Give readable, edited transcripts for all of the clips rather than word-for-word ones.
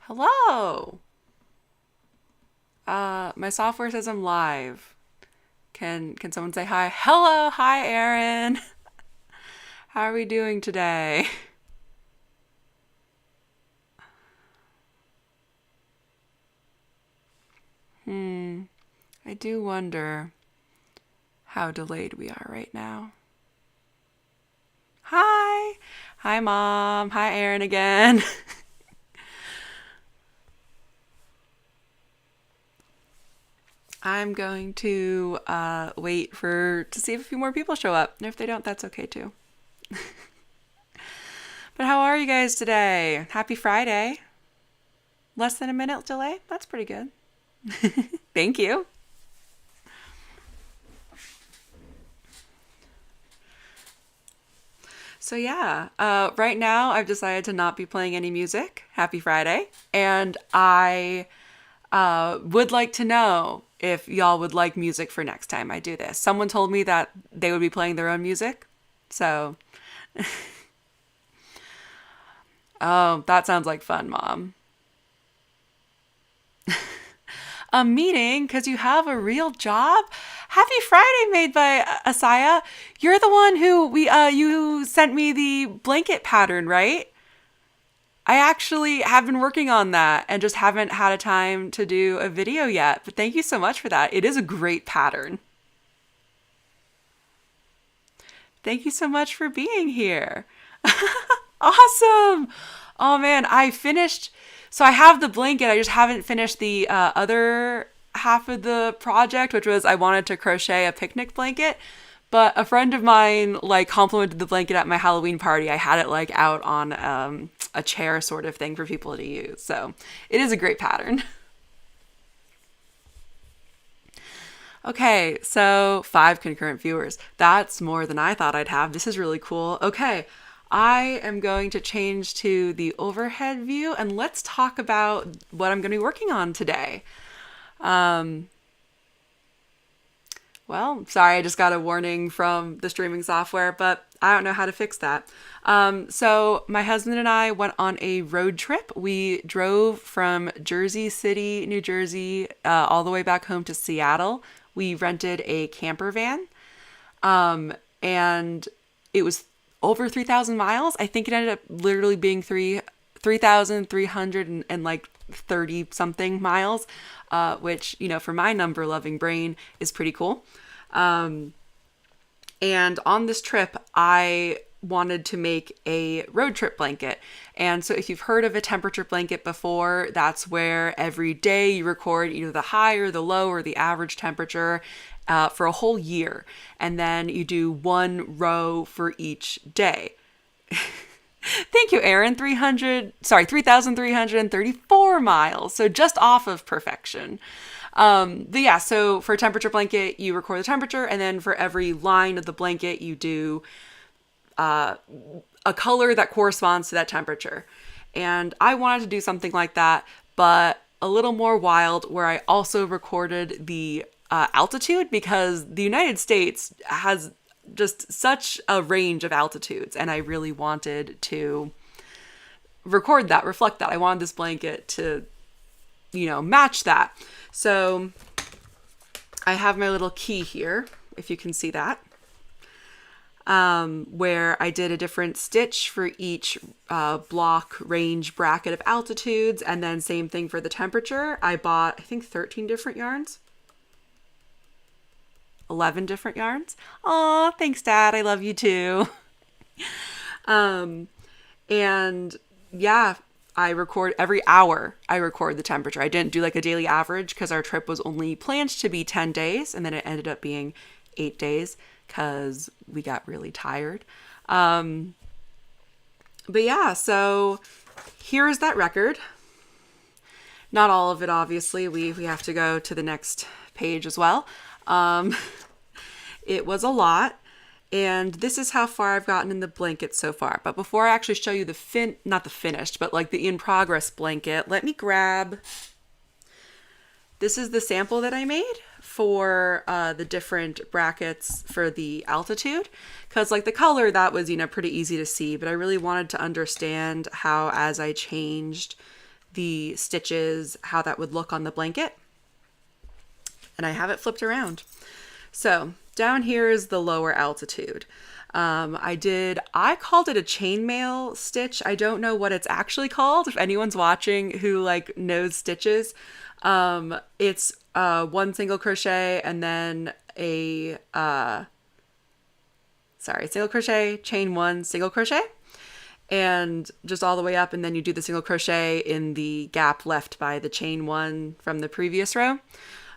Hello. My software says I'm live. Can someone say hi? Hello, hi Erin. How are we doing today? Hmm. I do wonder how delayed we are right now. Hi. Hi mom. Hi Erin again. I'm going to wait for to see if a few more people show up. And if they don't, that's okay too. But how are you guys today? Happy Friday. Less than a minute delay? That's pretty good. Thank you. So yeah, right now I've decided to not be playing any music. Happy Friday. And I would like to know if y'all would like music for next time I do this. Someone told me that they would be playing their own music. So, oh, that sounds like fun, Mom. A meeting because you have a real job? Happy Friday made by Asaya. You're the one who you sent me the blanket pattern, right? I actually have been working on that and just haven't had a time to do a video yet. But thank you so much for that. It is a great pattern. Thank you so much for being here. Awesome. Oh man, I finished. So I have the blanket. I just haven't finished the other half of the project, which was I wanted to crochet a picnic blanket. But a friend of mine like complimented the blanket at my Halloween party. I had it like out on a chair sort of thing for people to use. So it is a great pattern. Okay, so 5 concurrent viewers. That's more than I thought I'd have. This is really cool. Okay, I am going to change to the overhead view and let's talk about what I'm going to be working on today. Um, well, sorry, I just got a warning from the streaming software, but I don't know how to fix that. So my husband and I went on a road trip. We drove from Jersey City, New Jersey, all the way back home to Seattle. We rented a camper van, and it was over 3,000 miles. I think it ended up literally being 3,300 and like 30 something miles, which, you know, for my number loving brain is pretty cool. And on this trip, I wanted to make a road trip blanket. And so if you've heard of a temperature blanket before, that's where every day you record either the high or the low or the average temperature for a whole year. And then you do one row for each day. Thank you, Erin. 3,334 miles. So just off of perfection. But yeah, so for temperature blanket, you record the temperature, and then for every line of the blanket, you do a color that corresponds to that temperature. And I wanted to do something like that, but a little more wild, where I also recorded the altitude, because the United States has just such a range of altitudes, and I really wanted to record that, reflect that. I wanted this blanket to, you know, match that. So I have my little key here, if you can see that, where I did a different stitch for each block, range, bracket of altitudes, and then same thing for the temperature. I bought, I think, 13 different yarns. 11 different yarns. Aw, thanks, Dad. I love you too. And yeah, I record every hour. I record the temperature. I didn't do like a daily average because our trip was only planned to be 10 days, and then it ended up being 8 days because we got really tired. But yeah, so here's that record. Not all of it, obviously. We have to go to the next page as well. It was a lot. And this is how far I've gotten in the blanket so far. But before I actually show you not the finished, but like the in progress blanket, let me grab, this is the sample that I made for the different brackets for the altitude. Cause like the color, that was, you know, pretty easy to see, but I really wanted to understand how, as I changed the stitches, how that would look on the blanket. And I have it flipped around. So down here is the lower altitude. I called it a chainmail stitch. I don't know what it's actually called. If anyone's watching who like knows stitches, it's one single crochet and then a single crochet, chain one, single crochet, and just all the way up, and then you do the single crochet in the gap left by the chain one from the previous row.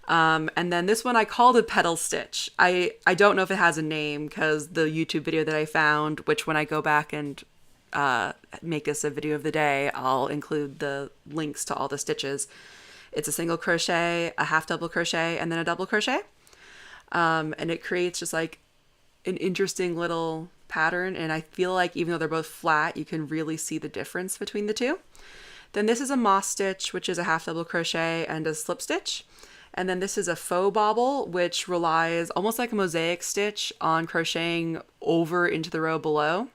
And then this one I called a pedal stitch. I don't know if it has a name because the YouTube video that I found, which when I go back and make this a video of the day, I'll include the links to all the stitches. It's a single crochet, a half double crochet, and then a double crochet. And it creates just like an interesting little pattern. And I feel like even though they're both flat, you can really see the difference between the two. Then this is a moss stitch, which is a half double crochet and a slip stitch. And then this is a faux bobble, which relies almost like a mosaic stitch on crocheting over into the row below.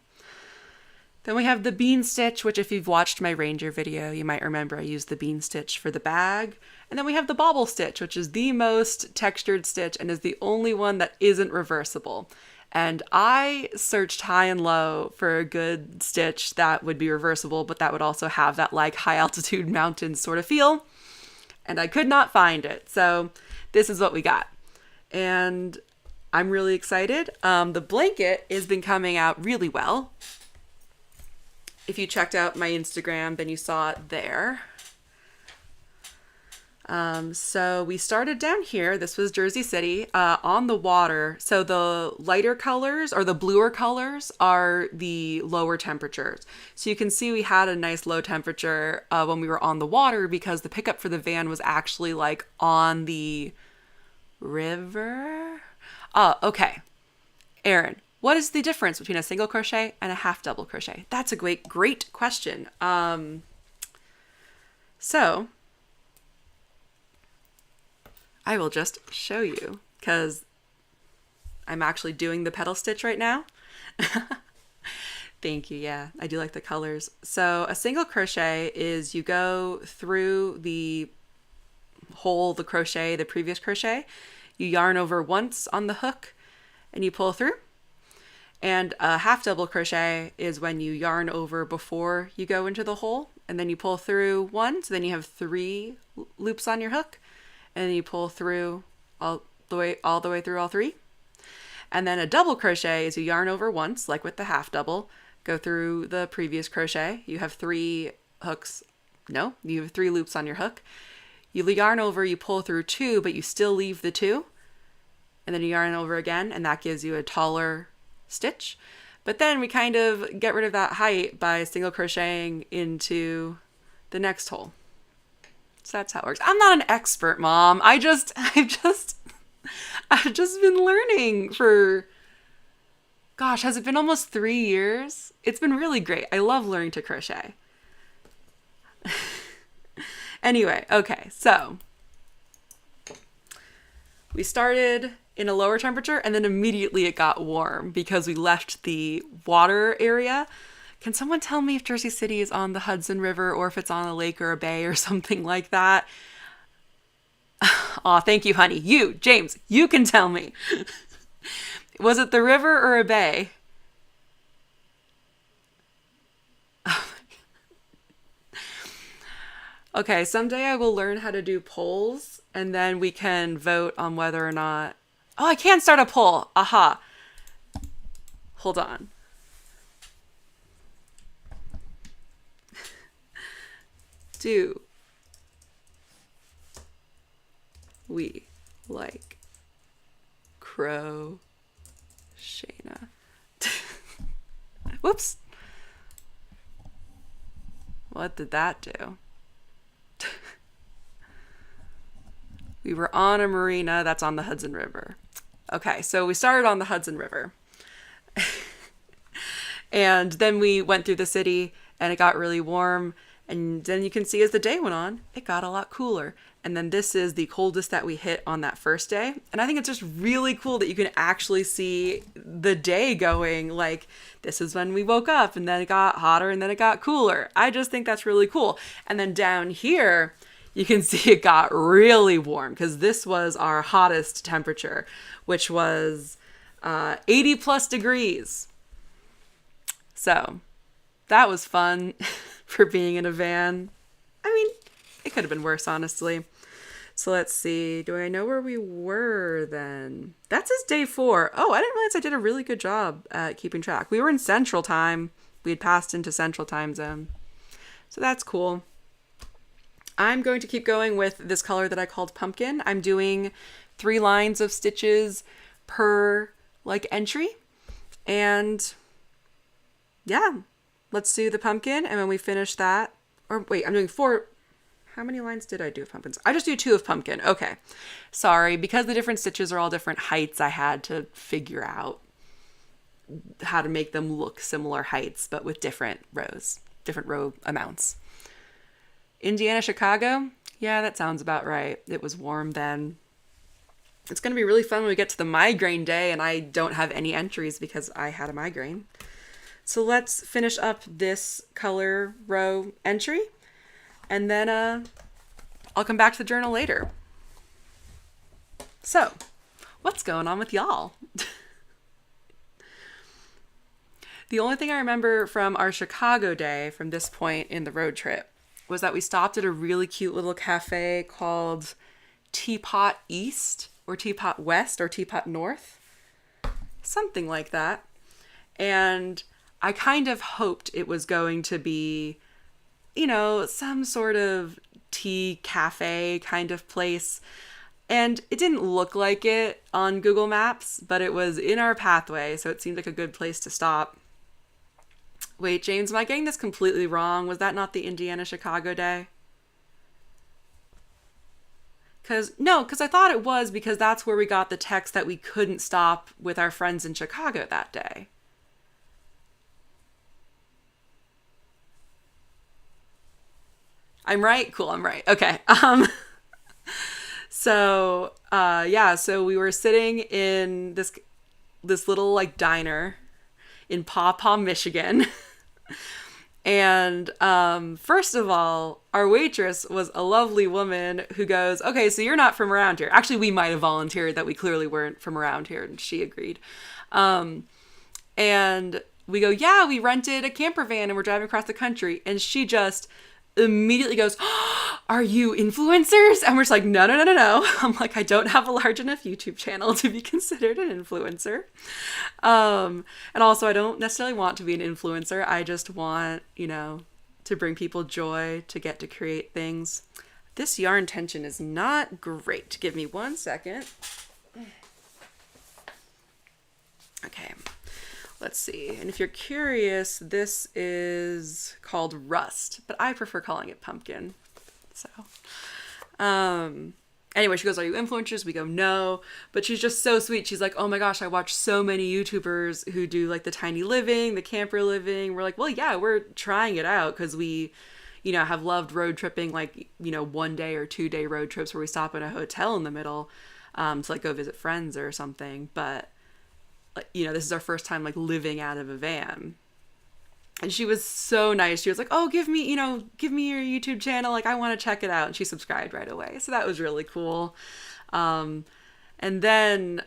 Then we have the bean stitch, which if you've watched my Ranger video, you might remember I used the bean stitch for the bag. And then we have the bobble stitch, which is the most textured stitch and is the only one that isn't reversible. And I searched high and low for a good stitch that would be reversible, but that would also have that like high altitude mountain sort of feel. And I could not find it. So this is what we got. And I'm really excited. The blanket has been coming out really well. If you checked out my Instagram, then you saw it there. So we started down here. This was Jersey City, on the water. So the lighter colors or the bluer colors are the lower temperatures. So you can see we had a nice low temperature when we were on the water because the pickup for the van was actually like on the river. Oh, okay. Erin, what is the difference between a single crochet and a half double crochet? That's a great question. So I will just show you because I'm actually doing the pedal stitch right now. Thank you. Yeah, I do like the colors. So a single crochet is you go through the hole, the crochet, the previous crochet, you yarn over once on the hook and you pull through. And a half double crochet is when you yarn over before you go into the hole and then you pull through one. So then you have 3 loops on your hook. And then you pull through all the way through all 3. And then a double crochet is you yarn over once, like with the half double, go through the previous crochet. You have 3 hooks. No, you have 3 loops on your hook. You yarn over, you pull through 2, but you still leave the 2. And then you yarn over again, and that gives you a taller stitch. But then we kind of get rid of that height by single crocheting into the next hole. So that's how it works. I'm not an expert, Mom. I've just been learning for, gosh, has it been almost 3 years? It's been really great. I love learning to crochet. Anyway, okay, so we started in a lower temperature and then immediately it got warm because we left the water area. Can someone tell me if Jersey City is on the Hudson River or if it's on a lake or a bay or something like that? Aw, thank you, honey. You, James, you can tell me. Was it the river or a bay? Okay, someday I will learn how to do polls and then we can vote on whether or not... Oh, I can start a poll. Aha. Hold on. Do we like crochet? Whoops. What did that do? We were on a marina that's on the Hudson River. Okay, so we started on the Hudson River. And then we went through the city and it got really warm. And then you can see as the day went on, it got a lot cooler. And then this is the coldest that we hit on that first day. And I think it's just really cool that you can actually see the day going. Like, this is when we woke up, and then it got hotter, and then it got cooler. I just think that's really cool. And then down here, you can see it got really warm, because this was our hottest temperature, which was 80 plus degrees. So that was fun for being in a van. I mean, it could have been worse, honestly. So let's see. Do I know where we were then? That says day 4. Oh, I didn't realize I did a really good job at keeping track. We were in Central Time. We had passed into Central Time Zone. So that's cool. I'm going to keep going with this color that I called Pumpkin. I'm doing 3 lines of stitches per like entry. And yeah, let's do the pumpkin. And when we finish that, or wait, I'm doing 4. How many lines did I do of pumpkins? I just do 2 of pumpkin. Okay. Sorry. Because the different stitches are all different heights, I had to figure out how to make them look similar heights, but with different rows, different row amounts. Indiana, Chicago. Yeah, that sounds about right. It was warm then. It's going to be really fun when we get to the migraine day and I don't have any entries because I had a migraine. So let's finish up this color row entry. And then I'll come back to the journal later. So, what's going on with y'all? The only thing I remember from our Chicago day from this point in the road trip was that we stopped at a really cute little cafe called Teapot East or Teapot West or Teapot North. Something like that. And I kind of hoped it was going to be, you know, some sort of tea cafe kind of place. And it didn't look like it on Google Maps, but it was in our pathway, so it seemed like a good place to stop. Wait, James, am I getting this completely wrong? Was that not the Indiana-Chicago day? Because I thought it was, because that's where we got the text that we couldn't stop with our friends in Chicago that day. I'm right? Cool, I'm right. Okay. So we were sitting in this little like diner in Paw Paw, Michigan. And first of all, our waitress was a lovely woman who goes, okay, so you're not from around here. Actually, we might have volunteered that we clearly weren't from around here, and she agreed. And we go, yeah, we rented a camper van and we're driving across the country. And she just immediately goes, oh, are you influencers? And we're just like, no. I'm like, I don't have a large enough YouTube channel to be considered an influencer. And also I don't necessarily want to be an influencer. I just want, to bring people joy, to get to create things. This yarn tension is not great. Give me 1 second. Okay. Let's see. And if you're curious, this is called Rust, but I prefer calling it Pumpkin. So, anyway, she goes, are you influencers? We go, no, but she's just so sweet. She's like, oh my gosh, I watch so many YouTubers who do like the tiny living, the camper living. We're like, well, yeah, we're trying it out because we, have loved road tripping, like, 1 day or 2 day road trips where we stop at a hotel in the middle, to like go visit friends or something. But this is our first time like living out of a van. And she was so nice. She was like, oh, give me your YouTube channel. Like, I want to check it out. And she subscribed right away. So that was really cool. And then,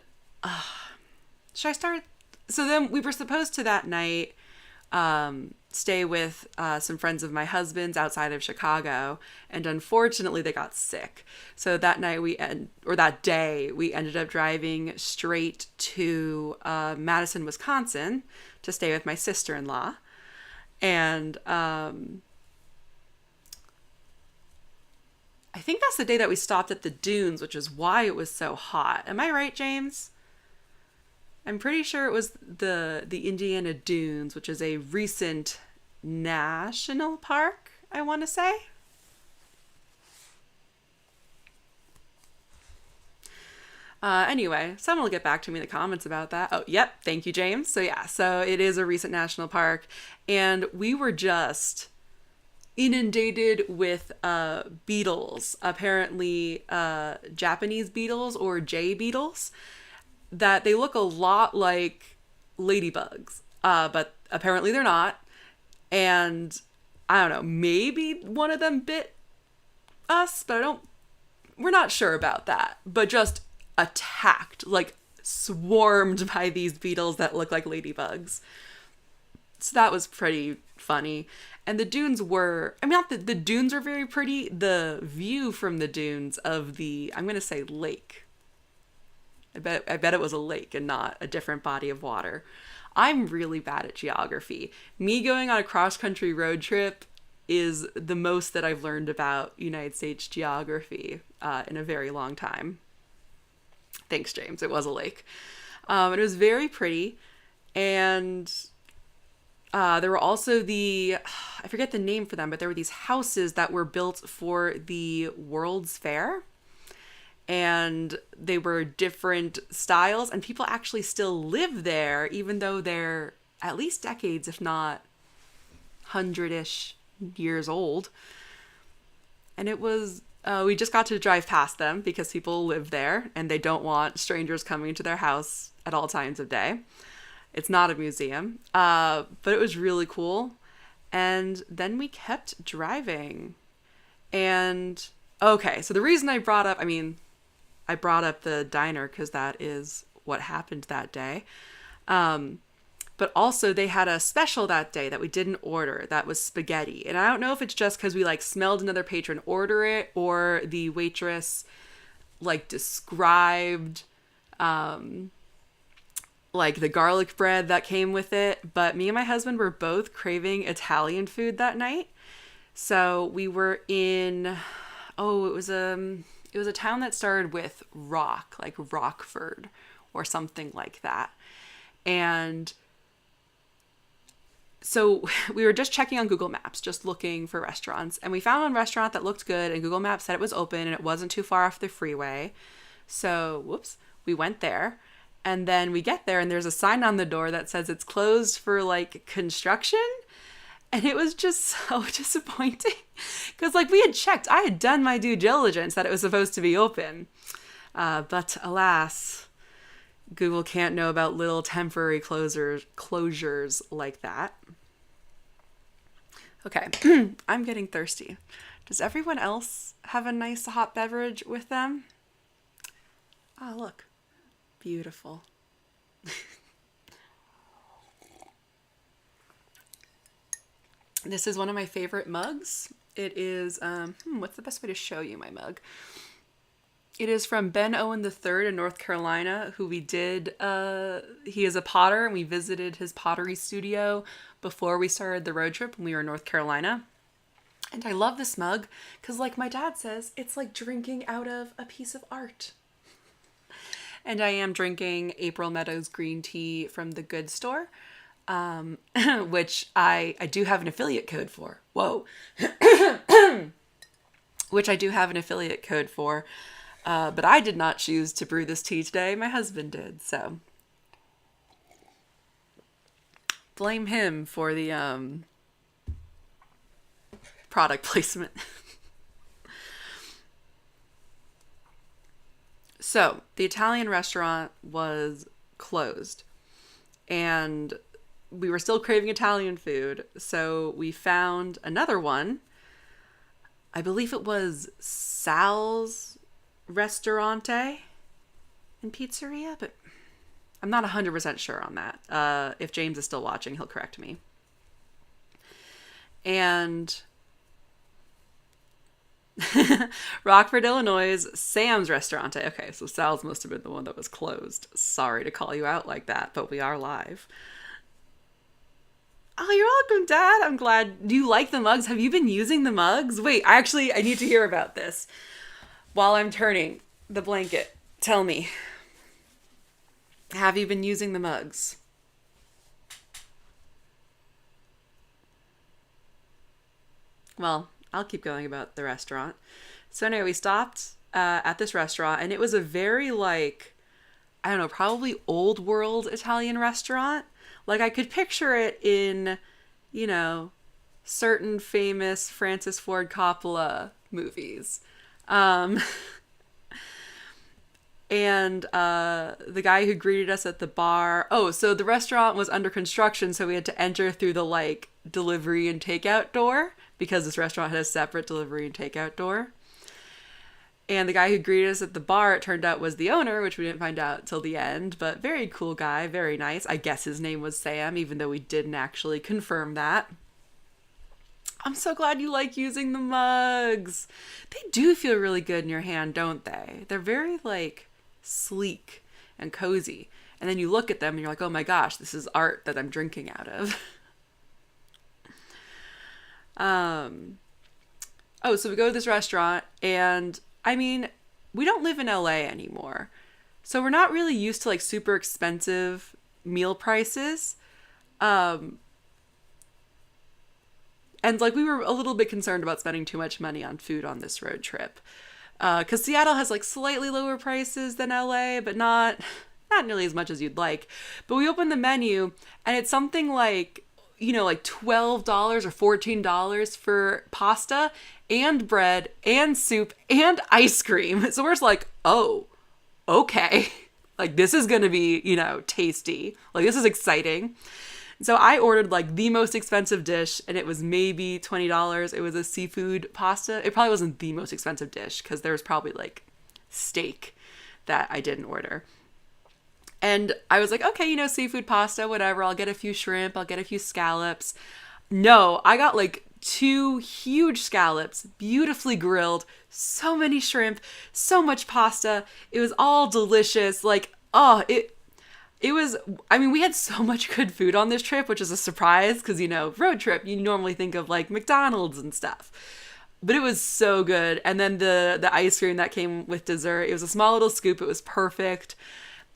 should I start? So then we were supposed to that night, stay with some friends of my husband's outside of Chicago. And unfortunately they got sick. So that night that day we ended up driving straight to Madison, Wisconsin to stay with my sister-in-law. And I think that's the day that we stopped at the dunes, which is why it was so hot. Am I right, James? I'm pretty sure it was the Indiana Dunes, which is a recent national park, I want to say. Anyway, someone will get back to me in the comments about that. Oh, yep. Thank you, James. So yeah, so it is a recent national park. And we were just, inundated with beetles, apparently Japanese beetles or jay beetles, that they look a lot like ladybugs, but apparently they're not. And I don't know, maybe one of them bit us, but we're not sure about that. But just attacked, like swarmed by these beetles that look like ladybugs. So that was pretty funny. And the dunes were, I mean, not the dunes are very pretty. The view from the dunes of the, I'm going to say lake. I bet it was a lake and not a different body of water. I'm really bad at geography. Me going on a cross-country road trip is the most that I've learned about United States geography in a very long time. Thanks, James. It was a lake. It was very pretty. And there were also I forget the name for them, but there were these houses that were built for the World's Fair. And they were different styles, and people actually still live there, even though they're at least decades, if not 100-ish years old. And it was, we just got to drive past them because people live there and they don't want strangers coming to their house at all times of day. It's not a museum, but it was really cool. And then we kept driving. And okay, so the reason I brought up the diner because that is what happened that day. But also they had a special that day that we didn't order that was spaghetti. And I don't know if it's just because we like smelled another patron order it, or the waitress like described like the garlic bread that came with it. But me and my husband were both craving Italian food that night. So we were in, it was a town that started with Rock, like Rockford or something like that. And so we were just checking on Google Maps, just looking for restaurants. And we found one restaurant that looked good, and Google Maps said it was open and it wasn't too far off the freeway. So, we went there. And then we get there and there's a sign on the door that says it's closed for like construction. And it was just so disappointing because like we had checked, I had done my due diligence that it was supposed to be open. But alas, Google can't know about little temporary closures like that. Okay, I'm getting thirsty. Does everyone else have a nice hot beverage with them? Oh, look. Beautiful. This is one of my favorite mugs. It is, what's the best way to show you my mug? It is from Ben Owen III in North Carolina, who we did, he is a potter, and we visited his pottery studio before we started the road trip when we were in North Carolina. And I love this mug because, like my dad says, it's like drinking out of a piece of art. And I am drinking April Meadows green tea from the Good Store, which I do have an affiliate code for. Whoa. Which I do have an affiliate code for. But I did not choose to brew this tea today. My husband did, so. Blame him for the product placement. So, the Italian restaurant was closed, and we were still craving Italian food, so we found another one. I believe it was Sal's Ristorante and Pizzeria, but I'm not 100% sure on that. If James is still watching, he'll correct me. And Rockford, Illinois, Sam's Restaurante. Okay, so Sal's must have been the one that was closed. Sorry to call you out like that, but we are live. Oh, you're welcome, Dad. I'm glad. Do you like the mugs? Have you been using the mugs? Wait, I need to hear about this. While I'm turning the blanket, tell me. Have you been using the mugs? Well, I'll keep going about the restaurant. So anyway, we stopped at this restaurant, and it was a very probably old world Italian restaurant. Like I could picture it in, certain famous Francis Ford Coppola movies. Um, and the guy who greeted us at the bar, oh, so the restaurant was under construction, so we had to enter through the like delivery and takeout door because this restaurant had a separate delivery and takeout door. And the guy who greeted us at the bar, it turned out, was the owner, which we didn't find out till the end, but very cool guy, very nice. I guess his name was Sam, even though we didn't actually confirm that. I'm so glad you like using the mugs. They do feel really good in your hand, don't they? They're very, like, sleek and cozy. And then you look at them and you're like, oh my gosh, this is art that I'm drinking out of. Oh, so we go to this restaurant, and I mean, we don't live in LA anymore. So we're not really used to like super expensive meal prices. And like we were a little bit concerned about spending too much money on food on this road trip. Because Seattle has like slightly lower prices than LA, but not nearly as much as you'd like. But we opened the menu and it's something like, you know, like $12 or $14 for pasta and bread and soup and ice cream. So we're just like, oh, okay. Like this is going to be, you know, tasty. Like this is exciting. So I ordered like the most expensive dish and it was maybe $20. It was a seafood pasta. It probably wasn't the most expensive dish because there was probably like steak that I didn't order. And I was like, okay, you know, seafood pasta, whatever. I'll get a few shrimp. I'll get a few scallops. No, I got like 2 huge scallops, beautifully grilled, so many shrimp, so much pasta. It was all delicious. Like, oh, it was, I mean, we had so much good food on this trip, which is a surprise because, you know, road trip, you normally think of like McDonald's and stuff. But it was so good. And then the ice cream that came with dessert, it was a small little scoop. It was perfect.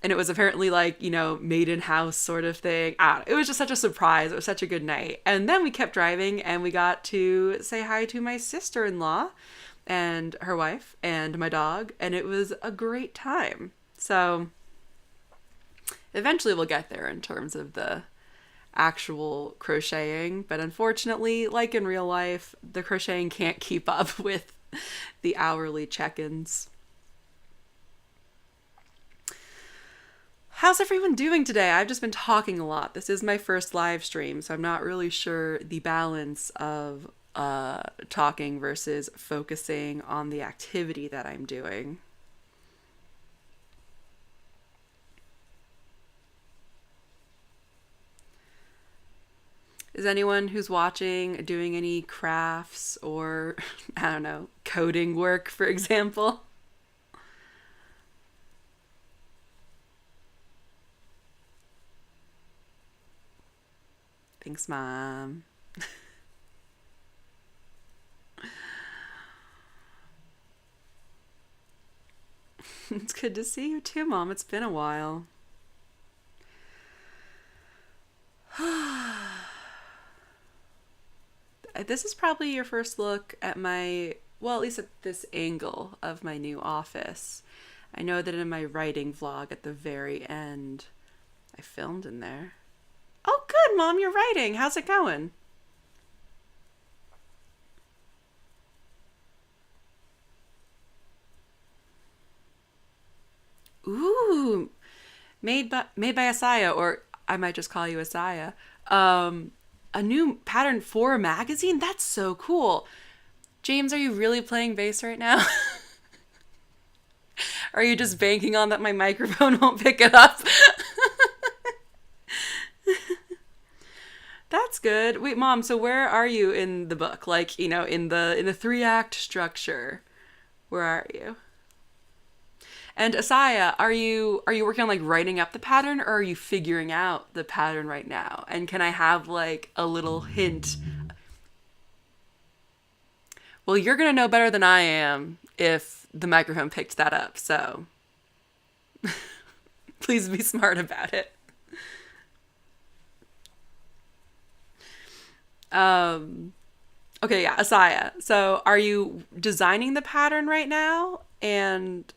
And it was apparently like, you know, made in house sort of thing. It was just such a surprise. It was such a good night. And then we kept driving and we got to say hi to my sister-in-law and her wife and my dog. And it was a great time. So eventually we'll get there in terms of the actual crocheting. But unfortunately, like in real life, the crocheting can't keep up with the hourly check-ins. How's everyone doing today? I've just been talking a lot. This is my first live stream, so I'm not really sure the balance of talking versus focusing on the activity that I'm doing. Is anyone who's watching doing any crafts or, I don't know, coding work, for example? Thanks, Mom. It's good to see you too, Mom. It's been a while. This is probably your first look at my, well, at least at this angle of my new office. I know that in my writing vlog at the very end, I filmed in there. Oh, good, Mom, you're writing. How's it going? Ooh, made by Asaya, or I might just call you Asaya. A new pattern for a magazine? That's so cool. James, are you really playing bass right now? Are you just banking on that my microphone won't pick it up? That's good. Wait, Mom, so where are you in the book? Like, you know, in the 3-act structure. Where are you? And Asaya, are you working on like writing up the pattern, or are you figuring out the pattern right now? And can I have like a little hint? Well, you're going to know better than I am if the microphone picked that up. So please be smart about it. Okay, yeah, Asaya. So are you designing the pattern right now and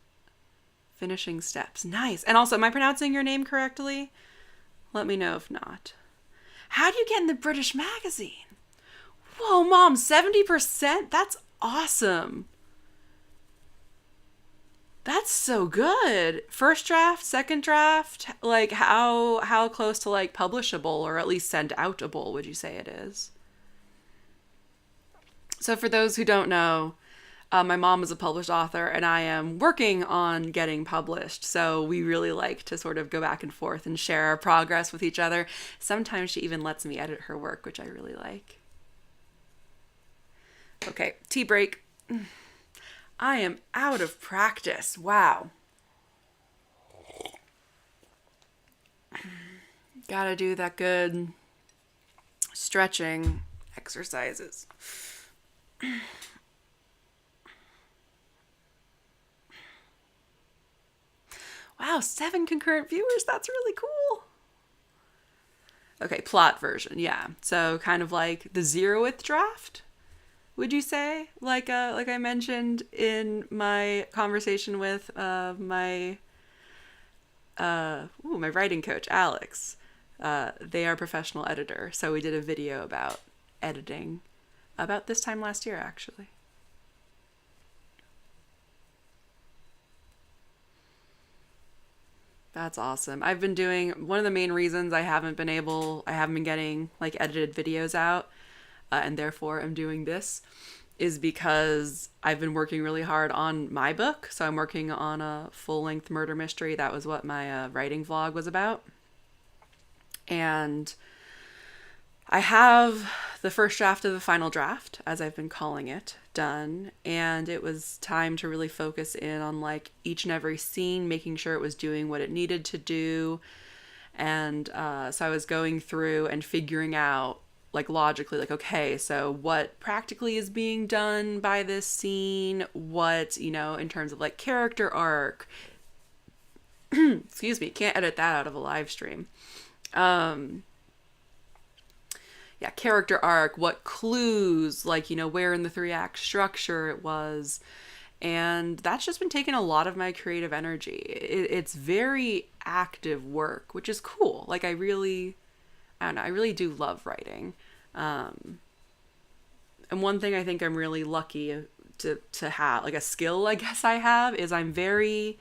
finishing steps? Nice. And also, am I pronouncing your name correctly? Let me know if not. How do you get in the British magazine? Whoa, Mom, 70%? That's awesome. That's so good. First draft, second draft, like how close to like publishable or at least send outable would you say it is? So for those who don't know, my mom is a published author and I am working on getting published. So we really like to sort of go back and forth and share our progress with each other. Sometimes she even lets me edit her work, which I really like. Okay, tea break. I am out of practice. Wow. Gotta do that good stretching exercises. Wow, 7 concurrent viewers. That's really cool. Okay, plot version. Yeah. So kind of like the 0th draft, would you say? Like I mentioned in my conversation with my writing coach, Alex. They are a professional editor, so we did a video about editing about this time last year, actually. That's awesome. I've been doing one of the main reasons I haven't been getting like edited videos out, and therefore I'm doing this, is because I've been working really hard on my book. So I'm working on a full-length murder mystery. That was what my writing vlog was about. And I have the first draft of the final draft, as I've been calling it, done. And it was time to really focus in on like each and every scene, making sure it was doing what it needed to do. And so I was going through and figuring out like logically, like, okay, so what practically is being done by this scene? What, in terms of like character arc, excuse me, can't edit that out of a live stream. Yeah, character arc, what clues, like, where in the 3-act structure it was. And that's just been taking a lot of my creative energy. It's very active work, which is cool. Like, I don't know, I really do love writing. And one thing I think I'm really lucky to have, like a skill I guess I have, is I'm very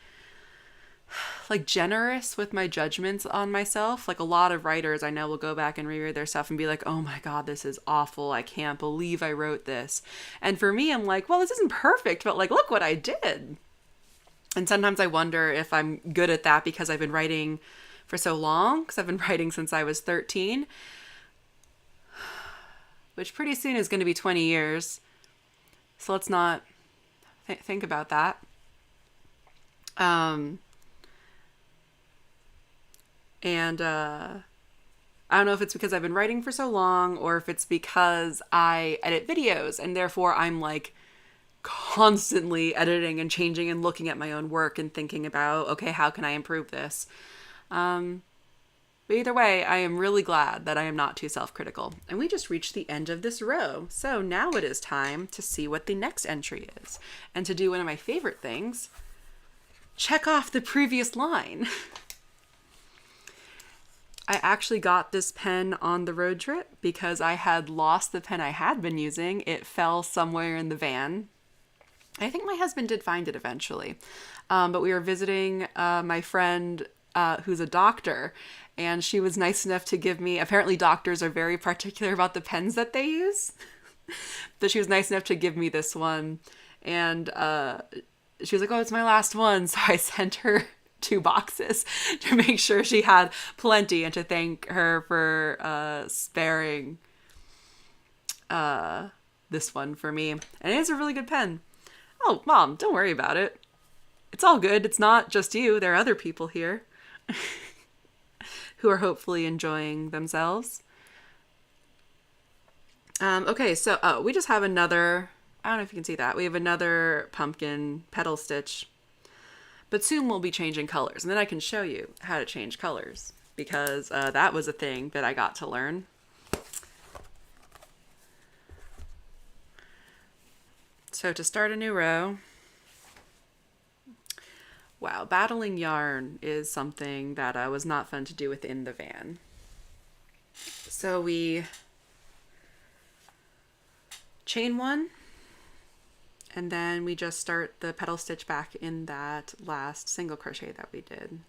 like generous with my judgments on myself. Like a lot of writers I know will go back and reread their stuff and be like, oh my God, this is awful. I can't believe I wrote this. And for me, I'm like, well, this isn't perfect, but like, look what I did. And sometimes I wonder if I'm good at that because I've been writing for so long, because I've been writing since I was 13, which pretty soon is going to be 20 years. So let's not think about that. And I don't know if it's because I've been writing for so long or if it's because I edit videos and therefore I'm like constantly editing and changing and looking at my own work and thinking about, okay, how can I improve this? But either way, I am really glad that I am not too self-critical. And we just reached the end of this row. So now it is time to see what the next entry is. And to do one of my favorite things, check off the previous line. I actually got this pen on the road trip because I had lost the pen I had been using. It fell somewhere in the van. I think my husband did find it eventually. But we were visiting my friend who's a doctor, and she was nice enough to give me, apparently doctors are very particular about the pens that they use. But she was nice enough to give me this one. And she was like, oh, it's my last one. So I sent her 2 boxes to make sure she had plenty and to thank her for sparing this one for me. And it is a really good pen. Oh, Mom, don't worry about it. It's all good. It's not just you. There are other people here who are hopefully enjoying themselves. Okay, so we just have another, I don't know if you can see that. We have another pumpkin petal stitch. But soon we'll be changing colors, and then I can show you how to change colors, because that was a thing that I got to learn. So to start a new row, wow, battling yarn is something that was not fun to do within the van. So we chain one, and then we just start the petal stitch back in that last single crochet that we did.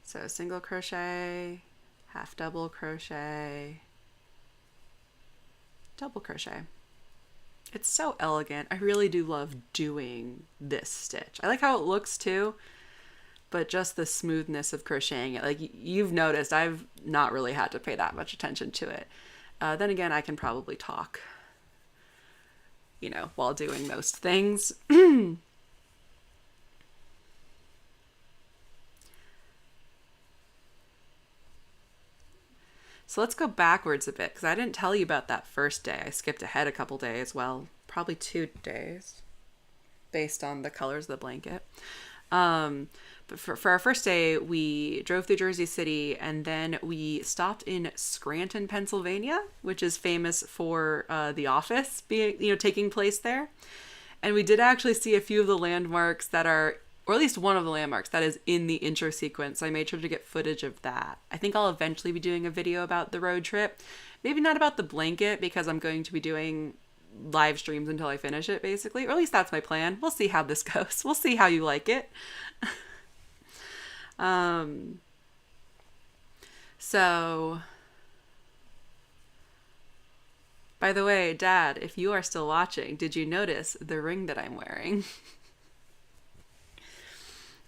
So single crochet, half double crochet, double crochet. It's so elegant. I really do love doing this stitch. I like how it looks too, but just the smoothness of crocheting it. Like you've noticed, I've not really had to pay that much attention to it. Then again, I can probably talk, you know, while doing most things. So let's go backwards a bit, because I didn't tell you about that first day. I skipped ahead a couple days, well, probably 2 days, based on the colors of the blanket. But for our first day, we drove through Jersey City, and then we stopped in Scranton, Pennsylvania, which is famous for The Office being, you know, taking place there. And we did actually see a few of the landmarks that are, or at least one of the landmarks that is in the intro sequence. So I made sure to get footage of that. I think I'll eventually be doing a video about the road trip. Maybe not about the blanket, because I'm going to be doing live streams until I finish it, basically. Or at least that's my plan. We'll see how this goes. We'll see how you like it. So, by the way, Dad, if you are still watching, did you notice the ring that I'm wearing?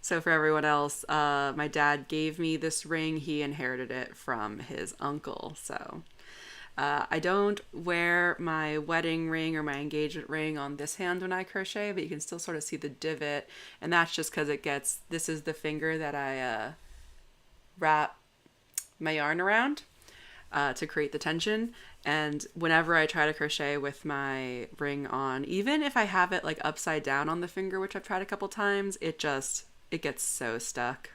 So for everyone else, my dad gave me this ring. He inherited it from his uncle. So I don't wear my wedding ring or my engagement ring on this hand when I crochet, but you can still sort of see the divot. And that's just because this is the finger that I wrap my yarn around to create the tension. And whenever I try to crochet with my ring on, even if I have it like upside down on the finger, which I've tried a couple times, it gets so stuck.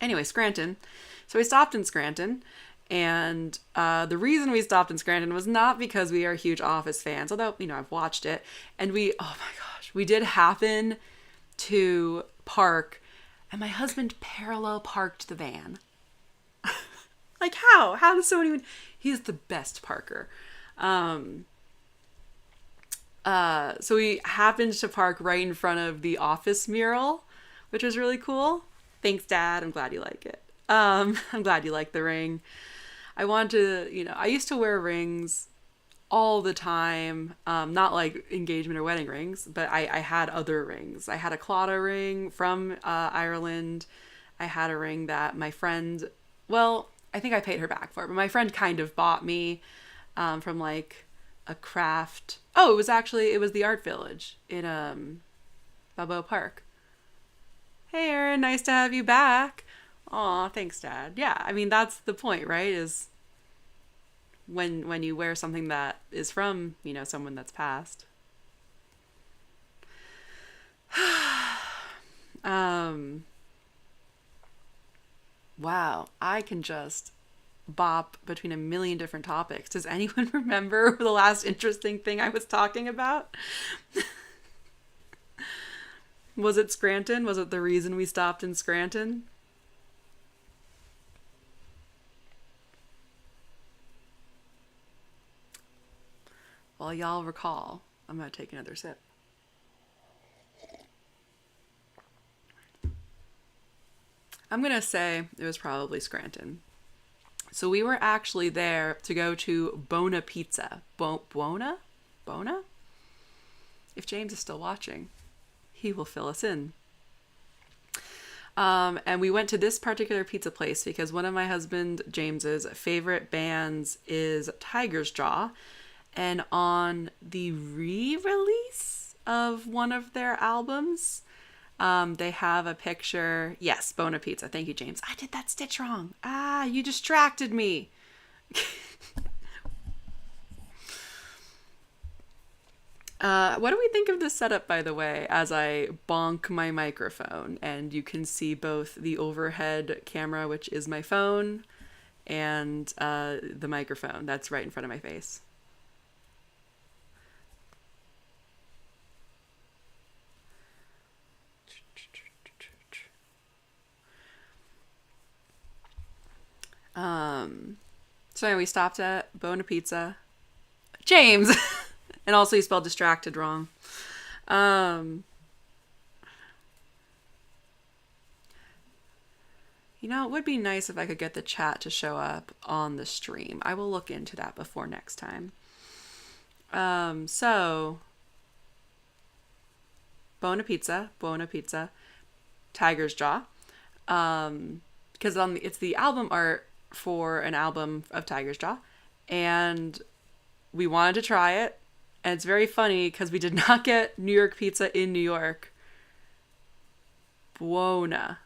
Anyway, Scranton. So we stopped in Scranton, and the reason we stopped in Scranton was not because we are huge Office fans, although, you know, I've watched it, and oh my gosh, we did happen to park, and my husband parallel parked the van. Like how? How does someone even... He's the best parker. So we happened to park right in front of the Office mural, which was really cool. Thanks, Dad. I'm glad you like it. I'm glad you like the ring. I want to, you know, I used to wear rings all the time. Not like engagement or wedding rings, but I had other rings. I had a Claddagh ring from Ireland. I had a ring that my friend, well, I think I paid her back for it, but my friend kind of bought me from like a craft. Oh, it was the Art Village in Balboa Park. Hey, Erin, nice to have you back. Aw, thanks, Dad. Yeah, I mean, that's the point, right? Is when you wear something that is from, you know, someone that's passed. Wow, I can just bop between a million different topics. Does anyone remember the last interesting thing I was talking about? Was it Scranton? Was it the reason we stopped in Scranton? Well, y'all recall, I'm going to take another sip. I'm going to say it was probably Scranton. So we were actually there to go to Bona Pizza. Bona? If James is still watching, he will fill us in. And we went to this particular pizza place because one of my husband James's favorite bands is Tiger's Jaw. And on the re-release of one of their albums, they have a picture. Yes, Bona Pizza. Thank you, James. I did that stitch wrong. Ah, you distracted me. What do we think of this setup, by the way, as I bonk my microphone? And you can see both the overhead camera, which is my phone, and the microphone that's right in front of my face. So anyway, we stopped at Bona Pizza, James. And also you spelled distracted wrong. You know, it would be nice if I could get the chat to show up on the stream. I will look into that before next time. So Buona Pizza, Tiger's Jaw. Because it's the album art for an album of Tiger's Jaw, and we wanted to try it. And it's very funny because we did not get New York pizza in New York. Buona.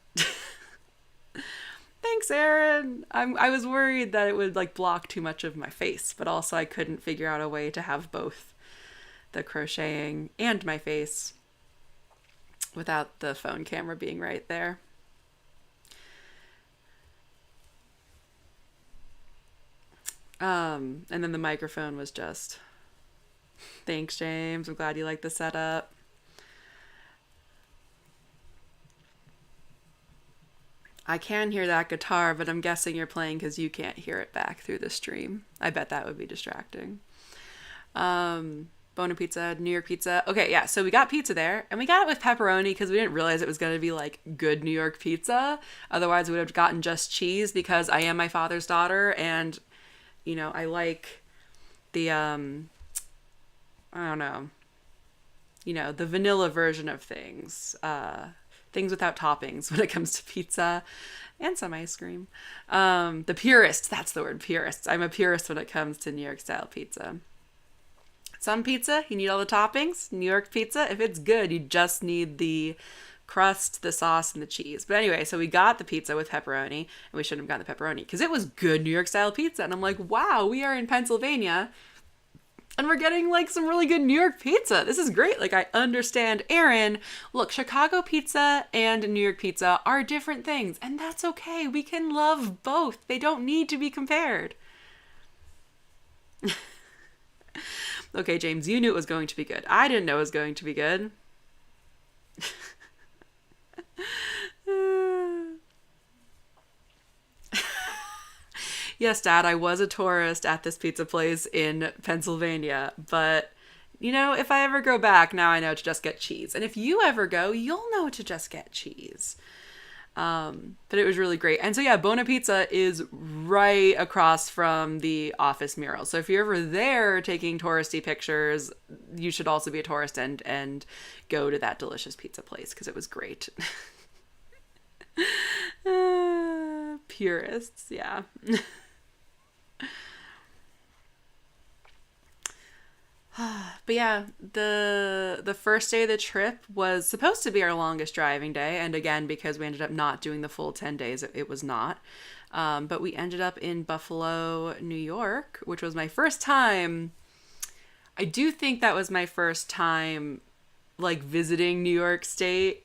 Thanks, Aaron. I was worried that it would like block too much of my face, but also I couldn't figure out a way to have both the crocheting and my face without the phone camera being right there. And then the microphone was just... Thanks, James. I'm glad you like the setup. I can hear that guitar, but I'm guessing you're playing because you can't hear it back through the stream. I bet that would be distracting. Buona Pizza, New York pizza. Okay, yeah, so we got pizza there, and we got it with pepperoni because we didn't realize it was going to be, like, good New York pizza. Otherwise, we would have gotten just cheese because I am my father's daughter, and, you know, I like the, I don't know, you know, the vanilla version of things. Things without toppings when it comes to pizza and some ice cream. The purist, that's the word, purist. I'm a purist when it comes to New York style pizza. Some pizza, you need all the toppings. New York pizza, if it's good, you just need the crust, the sauce, and the cheese. But anyway, so we got the pizza with pepperoni, and we shouldn't have gotten the pepperoni because it was good New York style pizza. And I'm like, wow, we are in Pennsylvania and we're getting like some really good New York pizza. This is great. Like, I understand, Aaron. Look, Chicago pizza and New York pizza are different things, and that's okay. We can love both. They don't need to be compared. Okay, James, you knew it was going to be good. I didn't know it was going to be good. Yes, Dad, I was a tourist at this pizza place in Pennsylvania, but, you know, if I ever go back, now I know to just get cheese. And if you ever go, you'll know to just get cheese. But it was really great. And so, yeah, Buona Pizza is right across from the office mural. So if you're ever there taking touristy pictures, you should also be a tourist and go to that delicious pizza place because it was great. Purists, yeah. But yeah, the first day of the trip was supposed to be our longest driving day, and again, because we ended up not doing the full 10 days, it was not. But we ended up in Buffalo, New York, which was my first time. I do think that was my first time, like, visiting New York State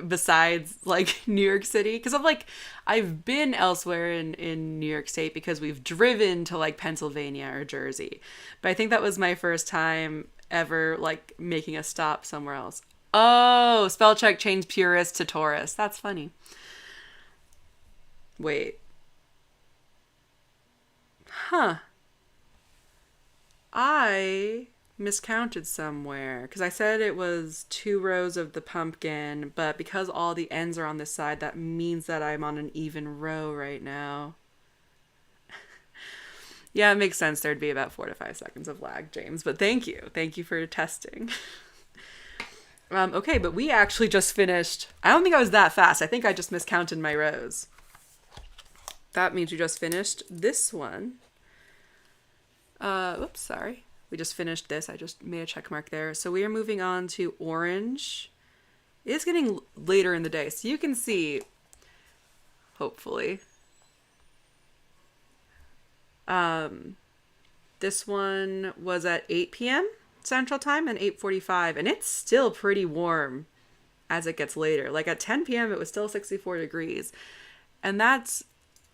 besides, like, New York City, because I've been elsewhere in New York State because we've driven to, like, Pennsylvania or Jersey, but I think that was my first time ever, like, making a stop somewhere else. Oh, spell check changed purist to tourist. That's funny. Wait. Huh. I miscounted somewhere because I said it was 2 rows of the pumpkin, but because all the ends are on this side, that means that I'm on an even row right now. Yeah, it makes sense. There'd be about 4 to 5 seconds of lag, James, but thank you for testing. Okay, but we actually just finished. I don't think I was that fast. I think I just miscounted my rows. That means we just finished this one. Oops, sorry. We just finished this. I just made a check mark there. So we are moving on to orange. It is getting later in the day, so you can see, hopefully. This one was at 8 p.m. Central Time and 8:45, and it's still pretty warm as it gets later. Like at 10 p.m. it was still 64 degrees. And that's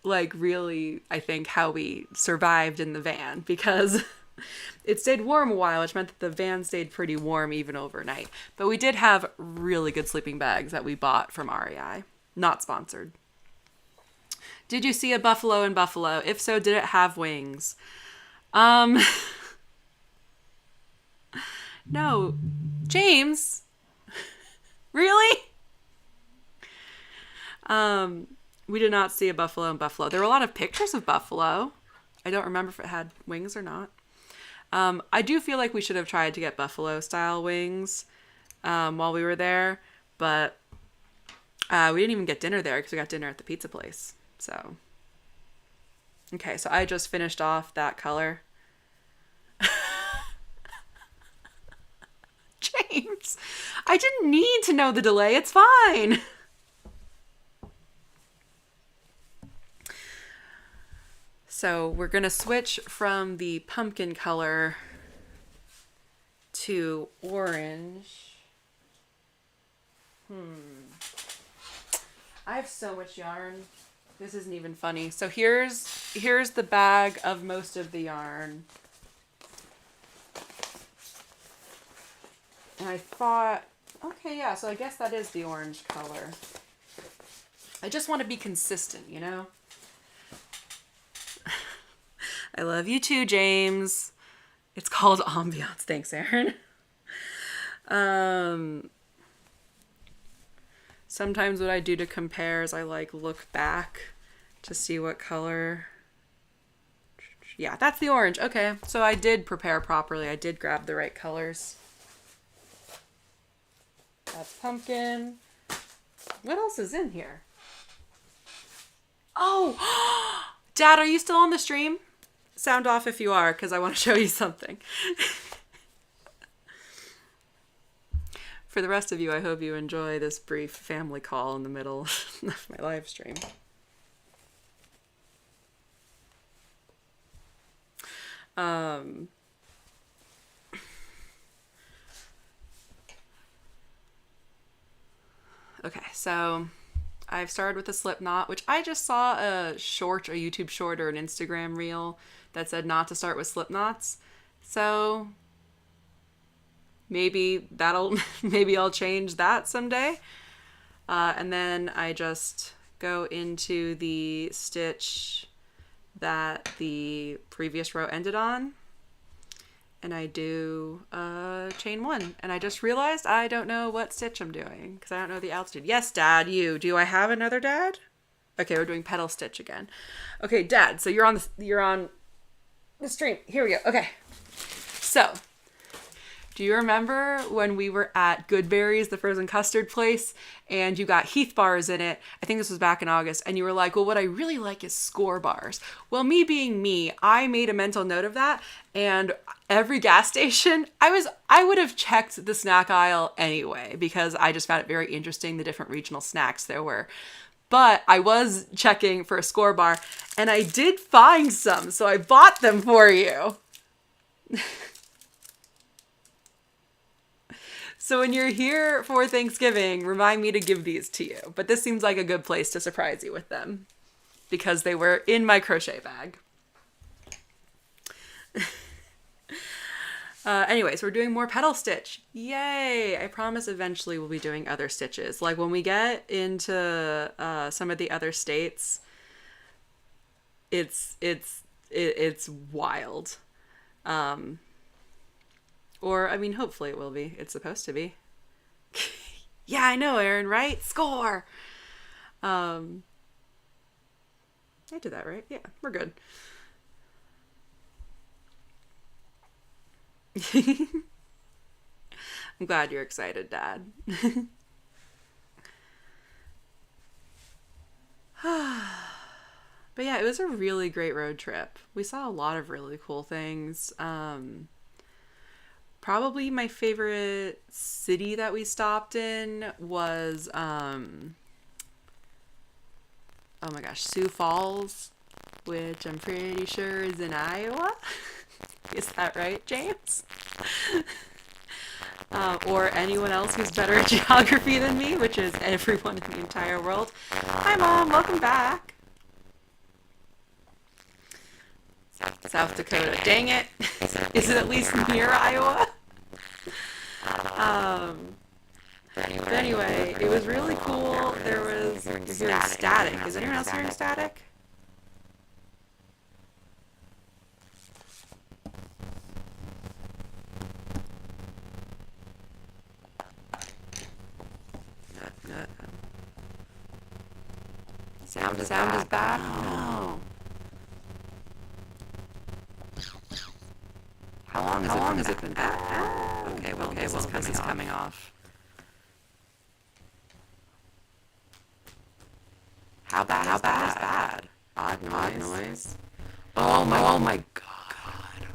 like really, I think, how we survived in the van, because it stayed warm a while, which meant that the van stayed pretty warm even overnight. But we did have really good sleeping bags that we bought from REI. Not sponsored. Did you see a buffalo in Buffalo? If so, did it have wings? No. James? Really? We did not see a buffalo in Buffalo. There were a lot of pictures of buffalo. I don't remember if it had wings or not. I do feel like we should have tried to get buffalo style wings while we were there, but we didn't even get dinner there because we got dinner at the pizza place. So, okay, so I just finished off that color. James, I didn't need to know the delay. It's fine. So we're going to switch from the pumpkin color to orange. I have so much yarn. This isn't even funny. So here's the bag of most of the yarn. And I thought, okay, yeah, so I guess that is the orange color. I just want to be consistent, you know? I love you too, James. It's called Ambiance. Thanks, Erin. Sometimes what I do to compare is I look back to see what color. Yeah, that's the orange. Okay, so I did prepare properly. I did grab the right colors. That's pumpkin. What else is in here? Oh, Dad, are you still on the stream? Sound off if you are, because I want to show you something. For the rest of you, I hope you enjoy this brief family call in the middle of my live stream. Okay, so I've started with a slip knot, which I just saw a YouTube short or an Instagram reel that said not to start with slip knots. So maybe I'll change that someday. And then I just go into the stitch that the previous row ended on. And I do chain one. And I just realized I don't know what stitch I'm doing because I don't know the altitude. Yes, Dad, you. Do I have another Dad? Okay, we're doing petal stitch again. Okay, Dad, so you're on the stream. Here we go. Okay. So, do you remember when we were at Goodberry's, the frozen custard place, and you got Heath bars in it? I think this was back in August, and you were like, well, what I really like is score bars. Well, me being me, I made a mental note of that, and every gas station, I would have checked the snack aisle anyway, because I just found it very interesting, the different regional snacks there were. But I was checking for a score bar, and I did find some, so I bought them for you. So when you're here for Thanksgiving, remind me to give these to you. But this seems like a good place to surprise you with them because they were in my crochet bag. Anyways, we're doing more petal stitch. Yay! I promise eventually we'll be doing other stitches. Like when we get into some of the other states, it's wild. Or, I mean, hopefully it will be. It's supposed to be. Yeah, I know, Erin, right? Score! I did that right. Yeah, we're good. I'm glad you're excited, Dad. But yeah, it was a really great road trip. We saw a lot of really cool things. Probably my favorite city that we stopped in was, oh my gosh, Sioux Falls, which I'm pretty sure is in Iowa. Is that right, James? Or anyone else who's better at geography than me, which is everyone in the entire world. Hi, Mom. Welcome back. South Dakota. Dang it. Is it at least near Iowa? But anyway, it was really cool. There was hearing static. Is anyone else hearing static? Sound is bad? No. How long has it been bad? Okay, well, this is coming off. How bad is bad? Odd noise. Oh my god.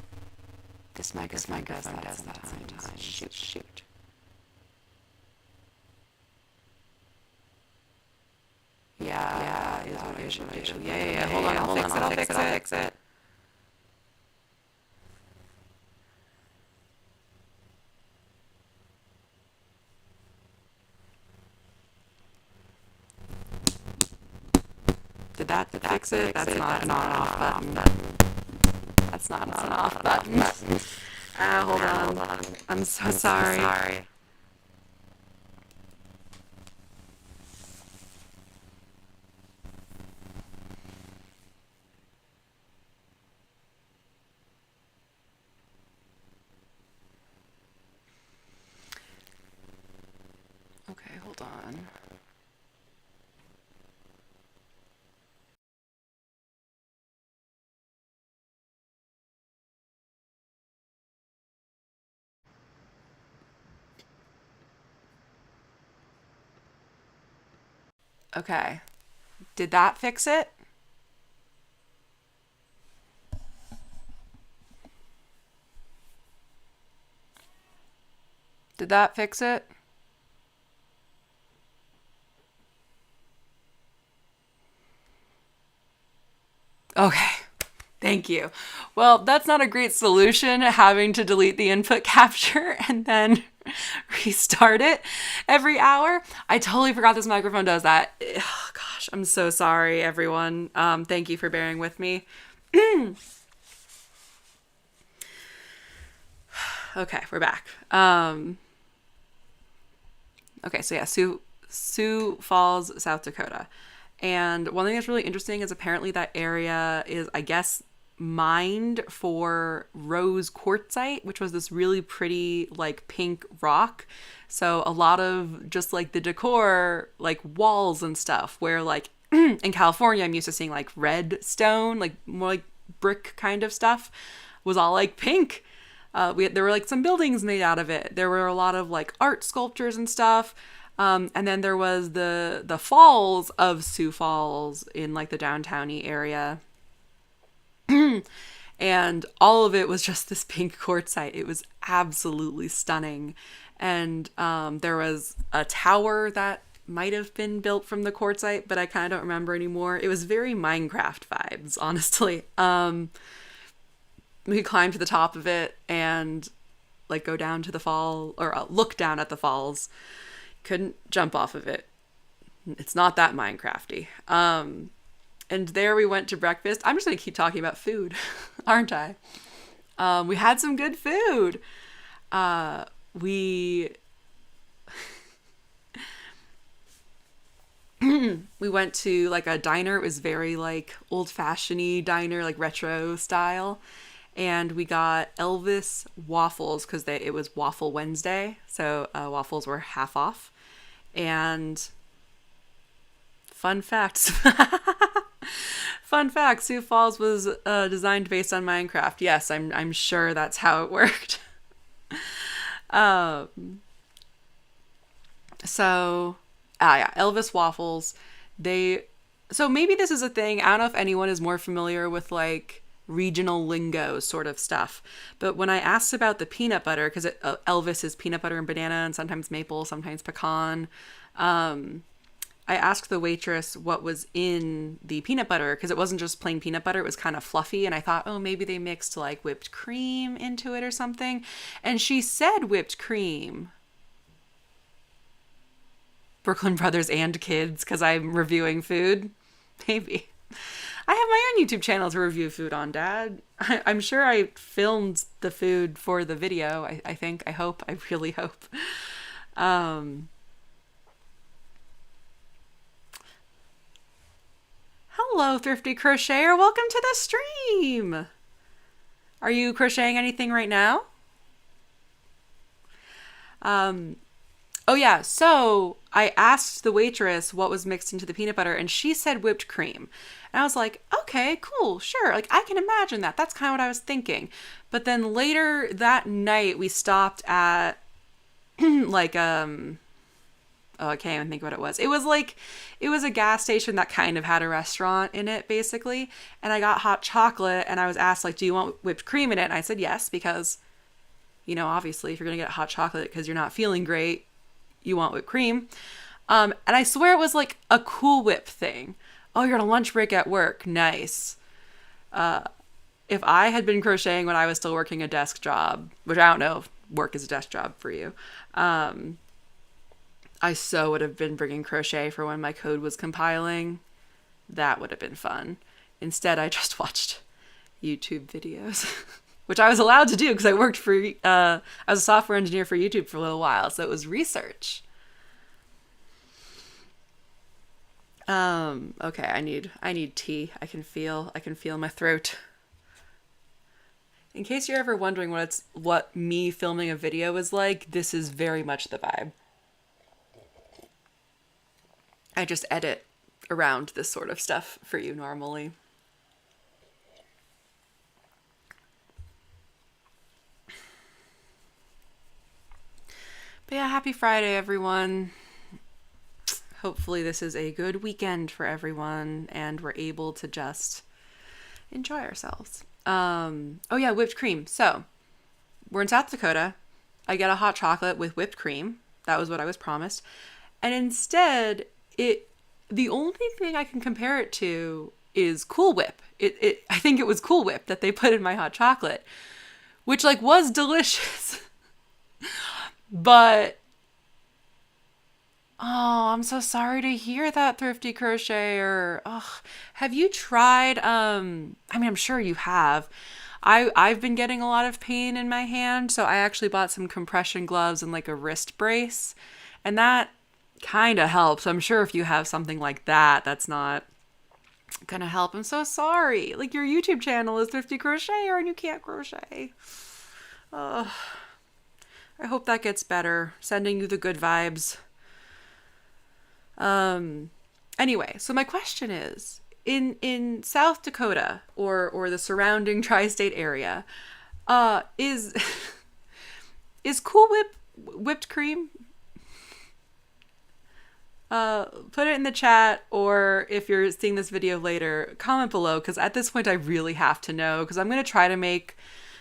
This microphone does that sometimes. Shoot. Yeah, is what I should do. Yeah. Hold on, I'll fix it. Did that fix it? That's not an on-off button. That's not an on-off button. Hold on. I'm so sorry. Okay, hold on. Okay. Did that fix it? Did that fix it? Okay. Thank you. Well, that's not a great solution, having to delete the input capture and then restart it every hour. I totally forgot this microphone does that. Oh, gosh, I'm so sorry, everyone. Thank you for bearing with me. Okay, we're back. Okay, so yeah, Sioux Falls, South Dakota. And one thing that's really interesting is apparently that area is, I guess, mined for rose quartzite, which was this really pretty, like, pink rock. So a lot of just, like, the decor, like, walls and stuff, where, like, in California, I'm used to seeing, like, red stone, like, more like brick kind of stuff, was all, like, pink. There were, like, some buildings made out of it. There were a lot of, like, art sculptures and stuff. And then there was the falls of Sioux Falls in, like, the downtowny area. And all of it was just this pink quartzite. It was absolutely stunning. And there was a tower that might have been built from the quartzite, but I kind of don't remember anymore. It was very Minecraft vibes, honestly. We climbed to the top of it and, like, go down to the fall, or look down at the falls. Couldn't jump off of it. It's not that Minecrafty. And there we went to breakfast. I'm just going to keep talking about food, aren't I? We had some good food. We went to, like, a diner. It was very, like, old-fashioned-y diner, like, retro style. And we got Elvis waffles because it was Waffle Wednesday. So waffles were half off. And fun fact, Sioux Falls was designed based on Minecraft. Yes, I'm sure that's how it worked. Elvis waffles. So maybe this is a thing. I don't know if anyone is more familiar with, like, regional lingo sort of stuff. But when I asked about the peanut butter, because Elvis is peanut butter and banana and sometimes maple, sometimes pecan, I asked the waitress what was in the peanut butter, because it wasn't just plain peanut butter. It was kind of fluffy. And I thought, oh, maybe they mixed, like, whipped cream into it or something. And she said whipped cream. Brooklyn Brothers and Kids, because I'm reviewing food. Maybe. I have my own YouTube channel to review food on, Dad. I'm sure I filmed the food for the video. I think. I hope. I really hope. Hello, Thrifty Crocheter. Welcome to the stream. Are you crocheting anything right now? Oh yeah, so I asked the waitress what was mixed into the peanut butter, and she said whipped cream. And I was like, okay, cool, sure. Like, I can imagine that. That's kind of what I was thinking. But then later that night, we stopped at, like, oh, I can't even think what it was. It was a gas station that kind of had a restaurant in it, basically. And I got hot chocolate, and I was asked, like, do you want whipped cream in it? And I said yes, because, obviously, if you're going to get hot chocolate because you're not feeling great, you want whipped cream. And I swear it was like a Cool Whip thing. Oh, you're on a lunch break at work. Nice. If I had been crocheting when I was still working a desk job, which I don't know if work is a desk job for you, I so would have been bringing crochet for when my code was compiling. That would have been fun. Instead, I just watched YouTube videos, which I was allowed to do because I worked for, I was a software engineer for YouTube for a little while. So it was research. Okay, I need tea. I can feel my throat. In case you're ever wondering what me filming a video is like, this is very much the vibe. I just edit around this sort of stuff for you normally. But yeah, happy Friday, everyone. Hopefully this is a good weekend for everyone and we're able to just enjoy ourselves. Oh yeah, whipped cream. So we're in South Dakota. I get a hot chocolate with whipped cream. That was what I was promised. And instead, the only thing I can compare it to is Cool Whip. I think it was Cool Whip that they put in my hot chocolate, which like was delicious. But oh, I'm so sorry to hear that, Thrifty Crocheter. Ugh. Have you tried, I mean, I'm sure you have. I've been getting a lot of pain in my hand, so I actually bought some compression gloves and like a wrist brace, and that kind of helps. I'm sure if you have something like that, that's not gonna help. I'm so sorry. Like, your YouTube channel is Thrifty Crocheter and you can't crochet. Ugh. I hope that gets better. Sending you the good vibes. Anyway, so my question is, in South Dakota or the surrounding tri-state area, is Cool Whip whipped cream? Put it in the chat, or if you're seeing this video later, comment below, because at this point I really have to know, because I'm going to try to make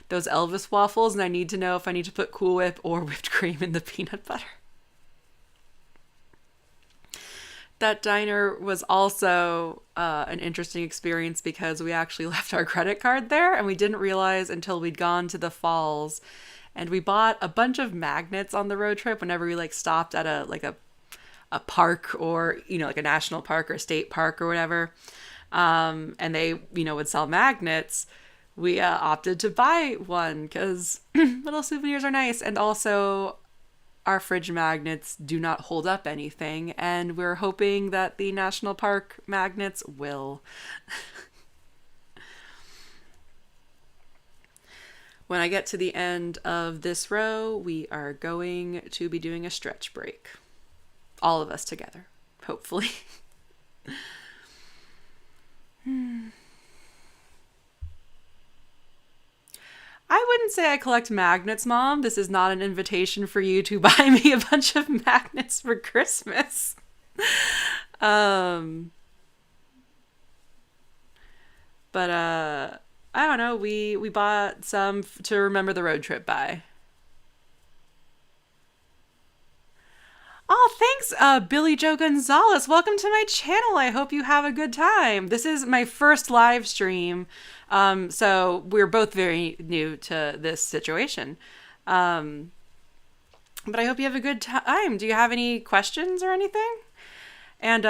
those Elvis waffles, and I need to know if I need to put Cool Whip or whipped cream in the peanut butter. That diner was also an interesting experience because we actually left our credit card there, and we didn't realize until we'd gone to the falls, and we bought a bunch of magnets on the road trip whenever we like stopped at a park, or like a national park or a state park or whatever, and they would sell magnets. We opted to buy one because little souvenirs are nice, and also our fridge magnets do not hold up anything, and we're hoping that the national park magnets will. When I get to the end of this row, we are going to be doing a stretch break. All of us together, hopefully. I wouldn't say I collect magnets, Mom. This is not an invitation for you to buy me a bunch of magnets for Christmas. But I don't know. We bought some to remember the road trip by. Oh, thanks, Billy Joe Gonzalez. Welcome to my channel. I hope you have a good time. This is my first live stream, so we're both very new to this situation. But I hope you have a good time. Do you have any questions or anything? And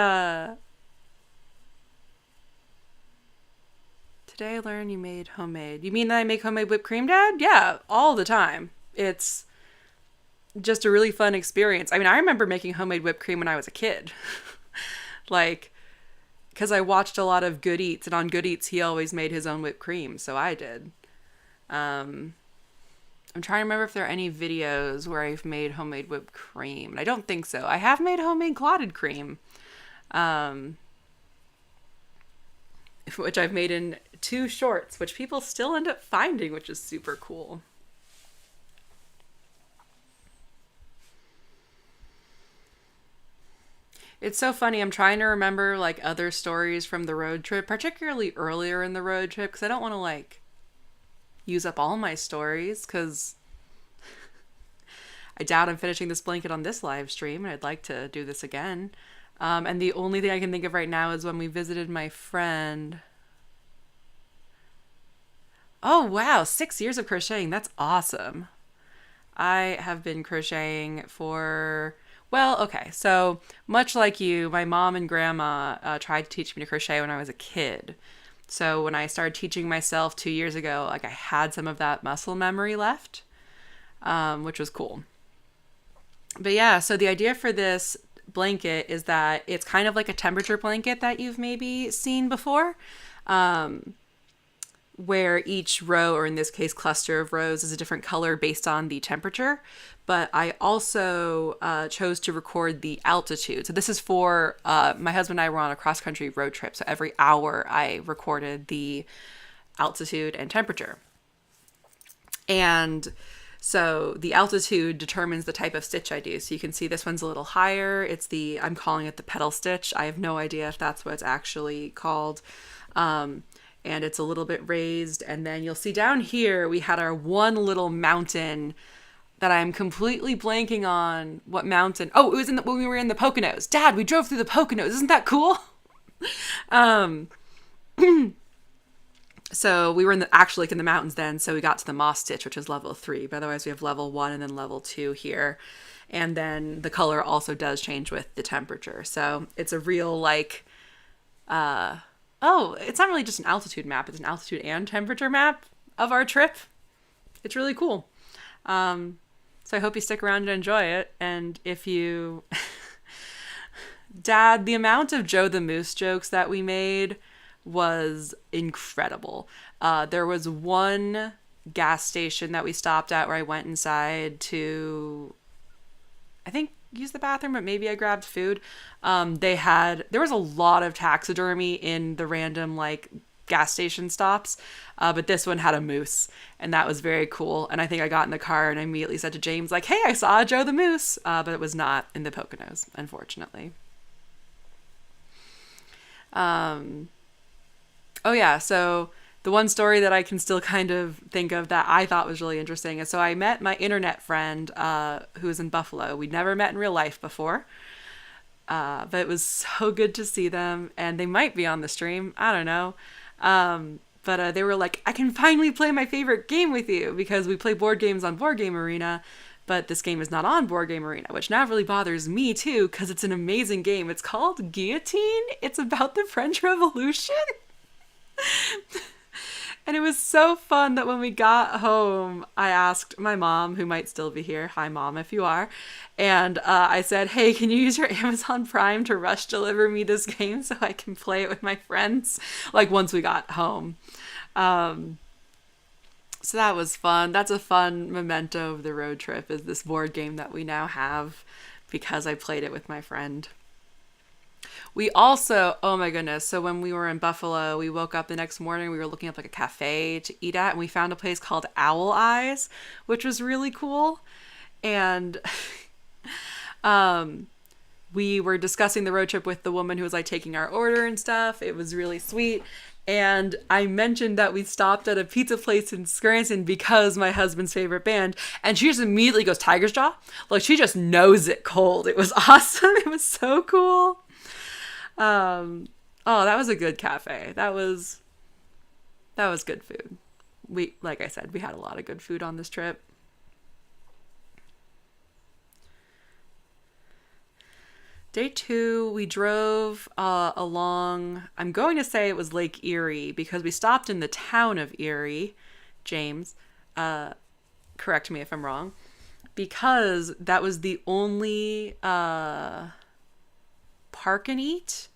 today I learned you made homemade. You mean that I make homemade whipped cream, Dad? Yeah, all the time. It's just a really fun experience. I mean, I remember making homemade whipped cream when I was a kid. Like, because I watched a lot of Good Eats, and on Good Eats he always made his own whipped cream, so I did. I'm trying to remember if there are any videos where I've made homemade whipped cream. And I don't think so. I have made homemade clotted cream, which I've made in 2 shorts, which people still end up finding, which is super cool. It's so funny. I'm trying to remember like other stories from the road trip, particularly earlier in the road trip, because I don't want to like use up all my stories, because I doubt I'm finishing this blanket on this live stream, and I'd like to do this again. And the only thing I can think of right now is when we visited my friend. Oh, wow. 6 years of crocheting. That's awesome. I have been crocheting for, well, okay. So much like you, my mom and grandma tried to teach me to crochet when I was a kid. So when I started teaching myself 2 years ago, like I had some of that muscle memory left, which was cool. But yeah, so the idea for this blanket is that it's kind of like a temperature blanket that you've maybe seen before, where each row, or in this case cluster of rows, is a different color based on the temperature. But I also chose to record the altitude. So this is for, my husband and I were on a cross-country road trip. So every hour I recorded the altitude and temperature. And so the altitude determines the type of stitch I do. So you can see this one's a little higher. I'm calling it the pedal stitch. I have no idea if that's what it's actually called. And it's a little bit raised. And then you'll see down here, we had our one little mountain that I'm completely blanking on what mountain. Oh, it was when we were in the Poconos. Dad, we drove through the Poconos. Isn't that cool? So we were actually like in the mountains then. So we got to the moss stitch, which is level 3. But otherwise we have level 1 and then level 2 here. And then the color also does change with the temperature. So it's a real like, it's not really just an altitude map. It's an altitude and temperature map of our trip. It's really cool. So I hope you stick around and enjoy it. And if you, Dad, the amount of Joe the Moose jokes that we made was incredible. There was one gas station that we stopped at where I went inside to, I think, use the bathroom, but maybe I grabbed food. There was a lot of taxidermy in the random like gas station stops, but this one had a moose, and that was very cool. And I think I got in the car and I immediately said to James like, hey, I saw Joe the Moose, but it was not in the Poconos, unfortunately. Oh yeah, so the one story that I can still kind of think of that I thought was really interesting is, so I met my internet friend who was in Buffalo. We'd never met in real life before, but it was so good to see them, and they might be on the stream. I don't know. But they were like, I can finally play my favorite game with you, because we play board games on Board Game Arena, but this game is not on Board Game Arena, which now really bothers me too, because it's an amazing game. It's called Guillotine. It's about the French Revolution. And it was so fun that when we got home, I asked my mom, who might still be here. Hi, Mom, if you are. And I said, hey, can you use your Amazon Prime to rush deliver me this game so I can play it with my friends? Like, once we got home. So that was fun. That's a fun memento of the road trip, is this board game that we now have because I played it with my friend. We also, oh my goodness, so when we were in Buffalo, we woke up the next morning, we were looking up like a cafe to eat at, and we found a place called Owl Eyes, which was really cool. And we were discussing the road trip with the woman who was like taking our order and stuff. It was really sweet. And I mentioned that we stopped at a pizza place in Scranton because my husband's favorite band. And she just immediately goes, Tiger's Jaw. Like, she just knows it cold. It was awesome. It was so cool. Oh, that was a good cafe. That was good food. Like I said, we had a lot of good food on this trip. Day 2, we drove along, I'm going to say it was Lake Erie, because we stopped in the town of Erie. James, correct me if I'm wrong, because that was the only park and eat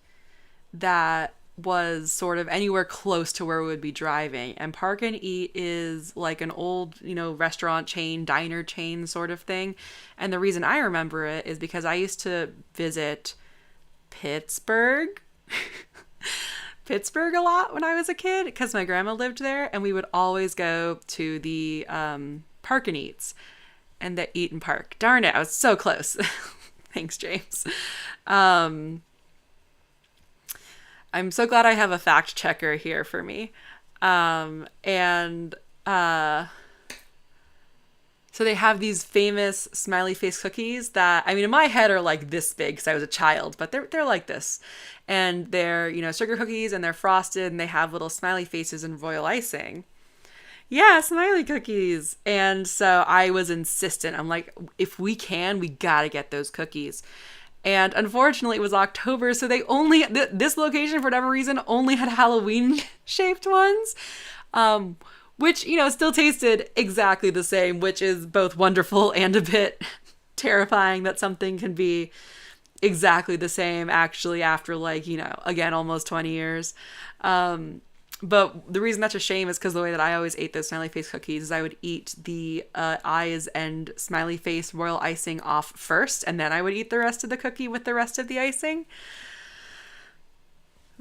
that was sort of anywhere close to where we would be driving. And Park and Eat is like an old, restaurant chain, diner chain sort of thing. And the reason I remember it is because I used to visit Pittsburgh. Pittsburgh a lot when I was a kid because my grandma lived there, and we would always go to the Park and Eats and the Eat and Park. Darn it, I was so close. Thanks, James. I'm so glad I have a fact checker here for me. So they have these famous smiley face cookies that, I mean, in my head are like this big because I was a child, but they're like this. And they're, sugar cookies, and they're frosted, and they have little smiley faces and royal icing. Yeah, smiley cookies. And so I was insistent. I'm like, if we can, we gotta get those cookies. And unfortunately, it was October, so they only, this location, for whatever reason, only had Halloween-shaped ones. Which, still tasted exactly the same, which is both wonderful and a bit terrifying that something can be exactly the same actually after again, almost 20 years. But the reason that's a shame is because the way that I always ate those smiley face cookies is I would eat the eyes and smiley face royal icing off first, and then I would eat the rest of the cookie with the rest of the icing.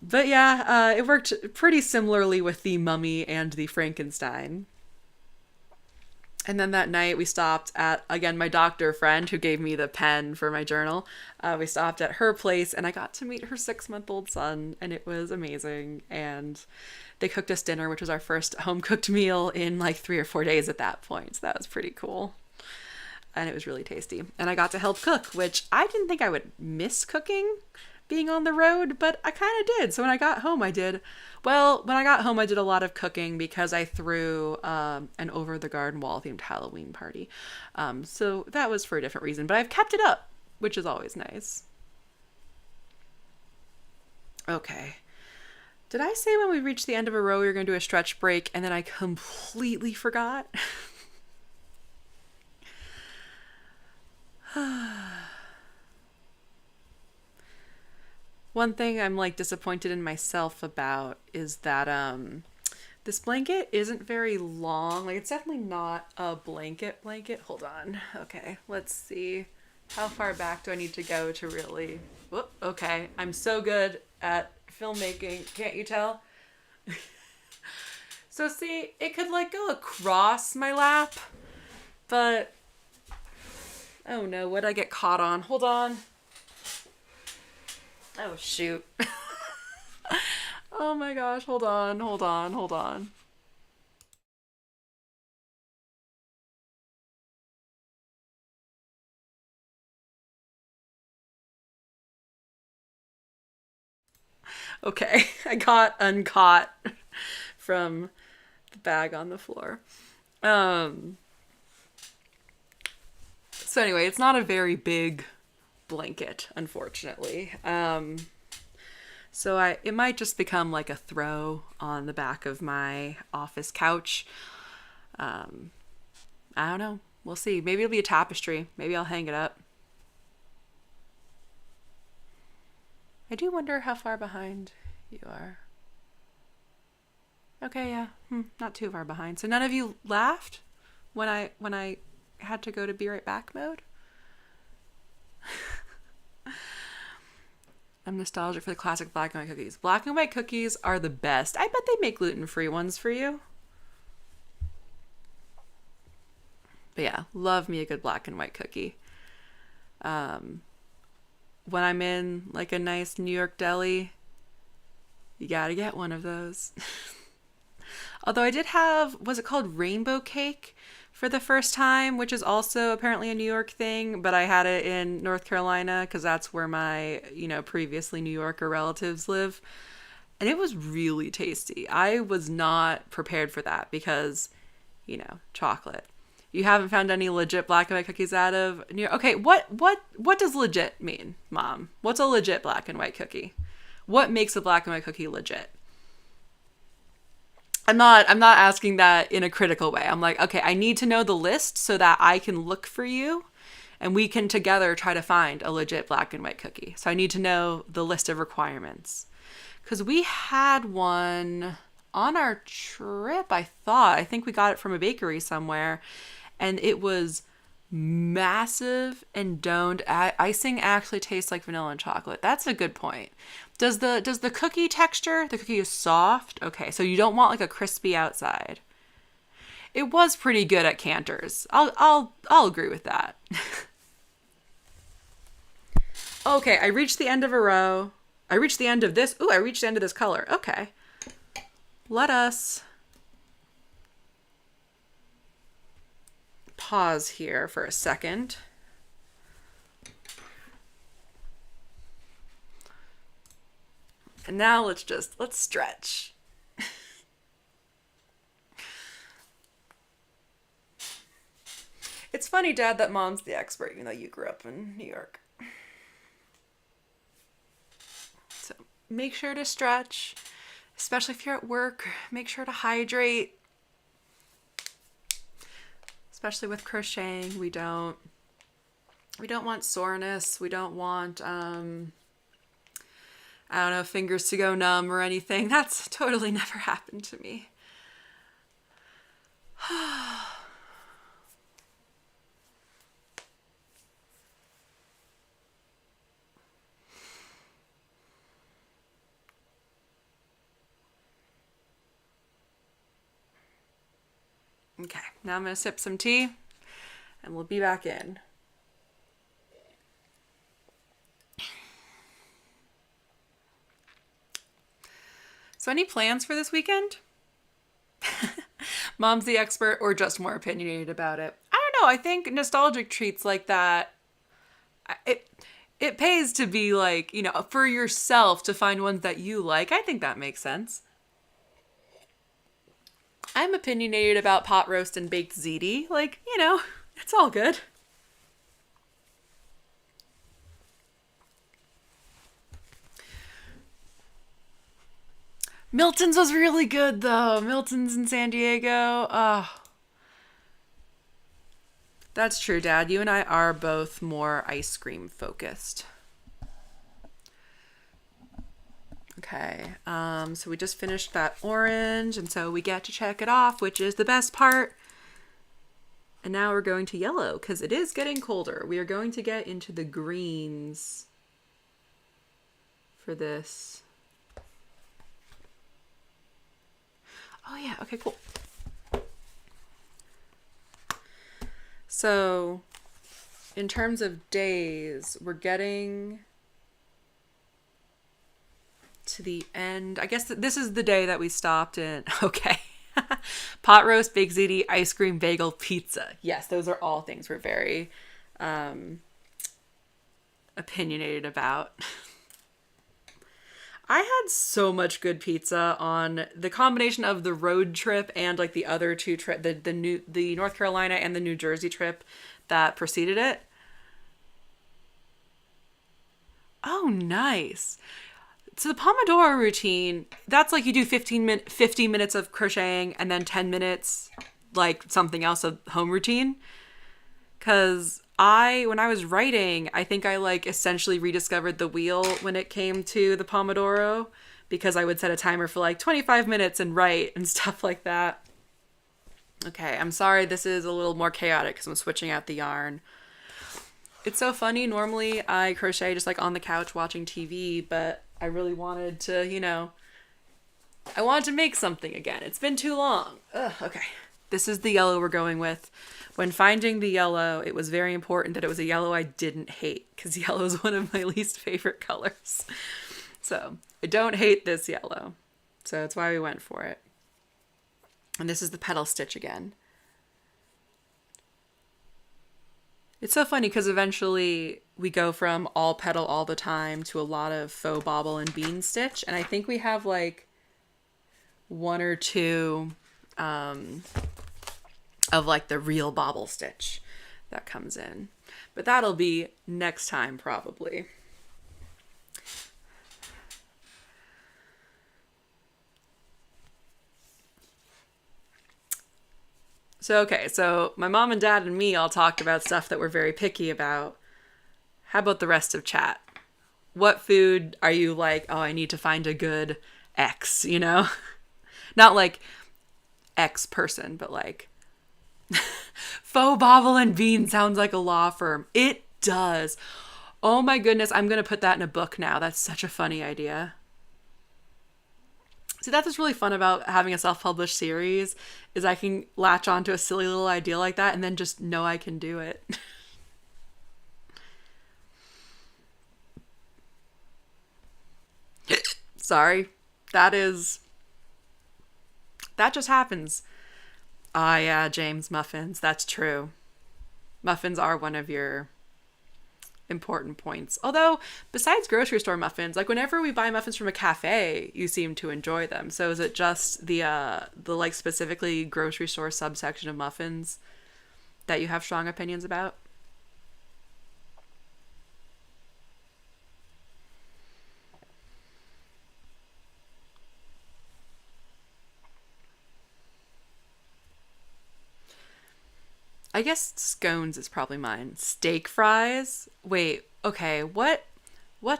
But yeah, it worked pretty similarly with the Mummy and the Frankenstein. And then that night we stopped at, again, my doctor friend who gave me the pen for my journal. We stopped at her place, and I got to meet her 6-month-old son, and it was amazing. And they cooked us dinner, which was our first home-cooked meal in 3 or 4 days at that point. So that was pretty cool. And it was really tasty. And I got to help cook, which I didn't think I would miss cooking being on the road, but I kind of did. So when I got home, I did a lot of cooking because I threw an over the garden wall themed Halloween party. So that was for a different reason, but I've kept it up, which is always nice. Okay. Did I say when we reached the end of a row we were going to do a stretch break and then I completely forgot? One thing I'm disappointed in myself about is that this blanket isn't very long. It's definitely not a blanket. Hold on. Okay, let's see. How far back do I need to go to really... Whoop, okay, I'm so good at filmmaking. Can't you tell? So see, it could go across my lap, but... Oh no, what'd I get caught on? Hold on. Oh, shoot. Oh my gosh, hold on. Okay, I got uncaught from the bag on the floor. So anyway, it's not a very big blanket, unfortunately. So it might just become a throw on the back of my office couch. I don't know. We'll see. Maybe it'll be a tapestry. Maybe I'll hang it up. I do wonder how far behind you are. Okay, yeah. Not too far behind. So none of you laughed when I had to go to be right back mode? I'm nostalgic for the classic black and white cookies. Black and white cookies are the best. I bet they make gluten-free ones for you. But yeah, love me a good black and white cookie. When I'm in a nice New York deli, you gotta get one of those. Although I did have, was it called rainbow cake for the first time, which is also apparently a New York thing, but I had it in North Carolina because that's where my, previously New Yorker relatives live. And it was really tasty. I was not prepared for that because, chocolate. You haven't found any legit black and white cookies out of New York? Okay, what does legit mean, Mom? What's a legit black and white cookie? What makes a black and white cookie legit? I'm not asking that in a critical way. I'm like, okay, I need to know the list so that I can look for you and we can together try to find a legit black and white cookie. So I need to know the list of requirements. because we had one on our trip, I thought. I think we got it from a bakery somewhere, and it was massive and domed. Icing actually tastes like vanilla and chocolate. That's a good point. Does the cookie texture, the cookie is soft? Okay, so you don't want like a crispy outside. It was pretty good at Cantor's. I'll agree with that. Okay, I reached the end of a row. I reached the end of this. Ooh, I reached the end of this color. Okay. Let us pause here for a second. And now let's stretch. It's funny, Dad, that Mom's the expert, even though you grew up in New York. So make sure to stretch, especially if you're at work. Make sure to hydrate. Especially with crocheting, we don't want soreness. We don't want I don't know, fingers to go numb or anything. That's totally never happened to me. Okay, now I'm going to sip some tea and we'll be back in. So any plans for this weekend? Mom's the expert or just more opinionated about it? I don't know. I think nostalgic treats like that, it pays to be like, you know, for yourself to find ones that you like. I think that makes sense. I'm opinionated about pot roast and baked ziti. Like, you know, it's all good. Milton's was really good, though. Milton's in San Diego. Oh. That's true, Dad. You and I are both more ice cream focused. Okay, so we just finished that orange, and so we get to check it off, which is the best part. And now we're going to yellow, because it is getting colder. We are going to get into the greens for this. Oh yeah, okay, cool. So, in terms of days, we're getting to the end. I guess this is the day that we stopped in. Okay. Pot roast, baked ziti, ice cream, bagel, pizza. Yes, those are all things we're very opinionated about. I had so much good pizza on the combination of the road trip and like the other two trip, the North Carolina and the New Jersey trip that preceded it. Oh, nice. So the Pomodoro routine, that's like you do 50 minutes of crocheting and then 10 minutes like something else, a home routine. Because when I was writing, I think I like essentially rediscovered the wheel when it came to the Pomodoro, because I would set a timer for like 25 minutes and write and stuff like that. Okay, I'm sorry this is a little more chaotic because I'm switching out the yarn. It's so funny. Normally I crochet just like on the couch watching TV, but I really wanted to, you know, I wanted to make something again. It's been too long. Ugh, okay. This is the yellow we're going with. When finding the yellow, it was very important that it was a yellow I didn't hate, because yellow is one of my least favorite colors. So I don't hate this yellow. So that's why we went for it. And this is the petal stitch again. It's so funny because eventually we go from all petal all the time to a lot of faux bobble and bean stitch. And I think we have like one or two of like the real bobble stitch that comes in. But that'll be next time probably. So my mom and dad and me all talked about stuff that we're very picky about. How about the rest of chat? what food are you like, oh, I need to find a good X, you know? Not like X person, but like Faux Bobble and Bean sounds like a law firm. It does. Oh my goodness, I'm going to put that in a book now. That's such a funny idea. See, that's what's really fun about having a self-published series is I can latch onto a silly little idea like that and then just know I can do it. Sorry. That just happens. Ah, yeah, James, muffins. That's true. Muffins are one of your important points. Although, besides grocery store muffins, like whenever we buy muffins from a cafe, you seem to enjoy them. So is it just the like specifically grocery store subsection of muffins that you have strong opinions about? I guess scones is probably mine. Steak fries? Wait, okay, what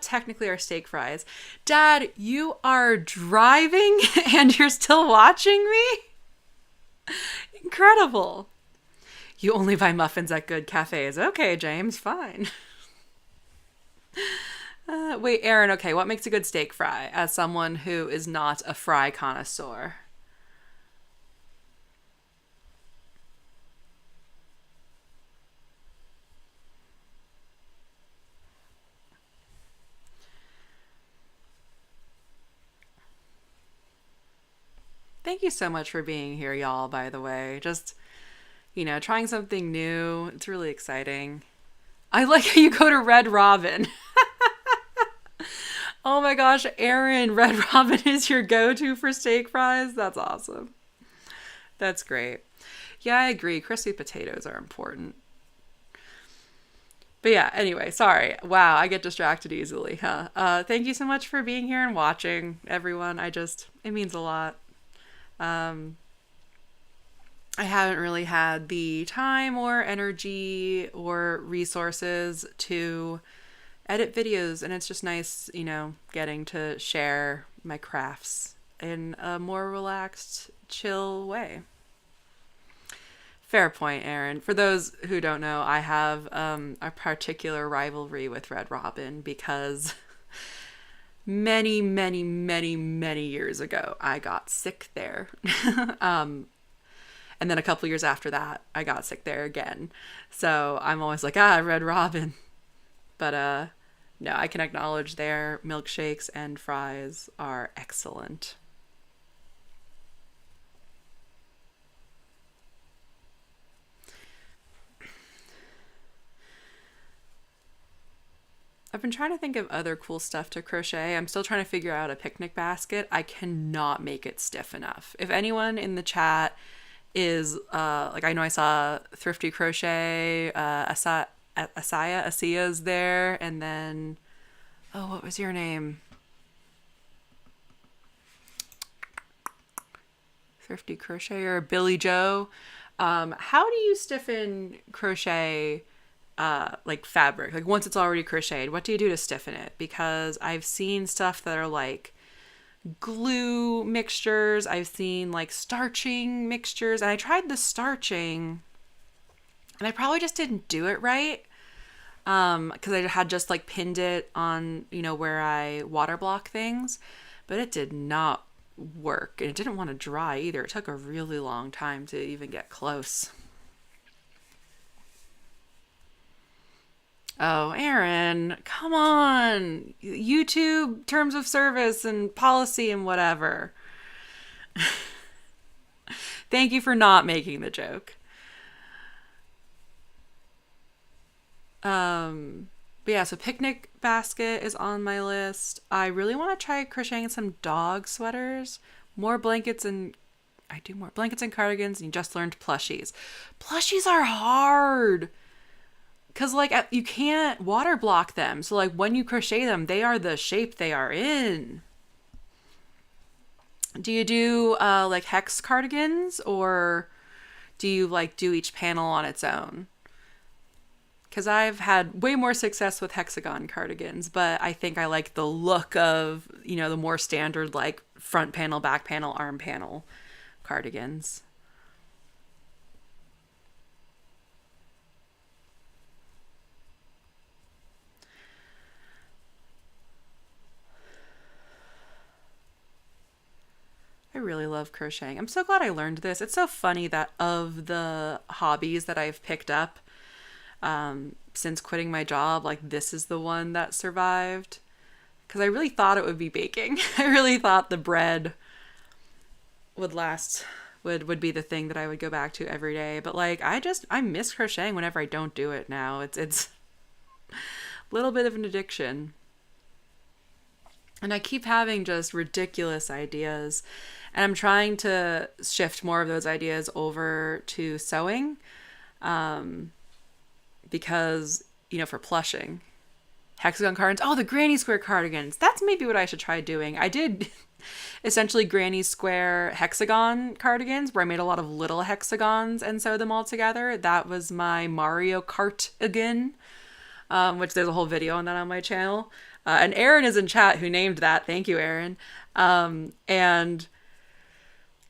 technically are steak fries? Dad, you are driving and you're still watching me? Incredible. You only buy muffins at good cafes. Okay, James, fine. Wait, Aaron, okay, what makes a good steak fry as someone who is not a fry connoisseur? Thank you so much for being here, y'all, by the way. Just, trying something new. It's really exciting. I like how you go to Red Robin. Oh my gosh, Aaron, Red Robin is your go-to for steak fries? That's awesome. That's great. Yeah, I agree. Crispy potatoes are important. But yeah, anyway, sorry. Wow, I get distracted easily, huh? Thank you so much for being here and watching, everyone. It means a lot. Um, I haven't really had the time or energy or resources to edit videos, and it's just nice, getting to share my crafts in a more relaxed, chill way. Fair point, Aaron. For those who don't know, I have a particular rivalry with Red Robin because many, many, many, many years ago, I got sick there. And then a couple years after that, I got sick there again. So I'm always like, Red Robin. But no, I can acknowledge their milkshakes and fries are excellent. I've been trying to think of other cool stuff to crochet. I'm still trying to figure out a picnic basket. I cannot make it stiff enough. If anyone in the chat is like, I know I saw Thrifty Crochet, Asia's there, and then, oh, what was your name? Thrifty Crochet or Billy Joe. How do you stiffen crochet like fabric? Like once it's already crocheted, what do you do to stiffen it? Because I've seen stuff that are like glue mixtures. I've seen like starching mixtures, and I tried the starching and I probably just didn't do it right. Because I had just like pinned it on, where I water block things, but it did not work, and it didn't want to dry either. It took a really long time to even get close. Oh, Aaron, come on. YouTube terms of service and policy and whatever. Thank you for not making the joke. But yeah, so picnic basket is on my list. I really want to try crocheting some dog sweaters, more blankets and I do more blankets and cardigans, and you just learned plushies. Plushies are hard. Cause like you can't water block them. So like when you crochet them, they are the shape they are in. Do you do like hex cardigans, or do you like do each panel on its own? because I've had way more success with hexagon cardigans, but I think I like the look of, you know, the more standard like front panel, back panel, arm panel cardigans. I really love crocheting. I'm so glad I learned this. It's so funny that of the hobbies that I've picked up since quitting my job, like this is the one that survived. Because I really thought it would be baking. I really thought the bread would last, would be the thing that I would go back to every day. But like I miss crocheting whenever I don't do it now. It's a little bit of an addiction. And I keep having just ridiculous ideas. And I'm trying to shift more of those ideas over to sewing. Because, you know, for plushing. Hexagon cardigans. Oh, the granny square cardigans. That's maybe what I should try doing. I did essentially granny square hexagon cardigans where I made a lot of little hexagons and sewed them all together. That was my Mario Kart again, which there's a whole video on that on my channel. And Erin is in chat who named that. Thank you, Erin. And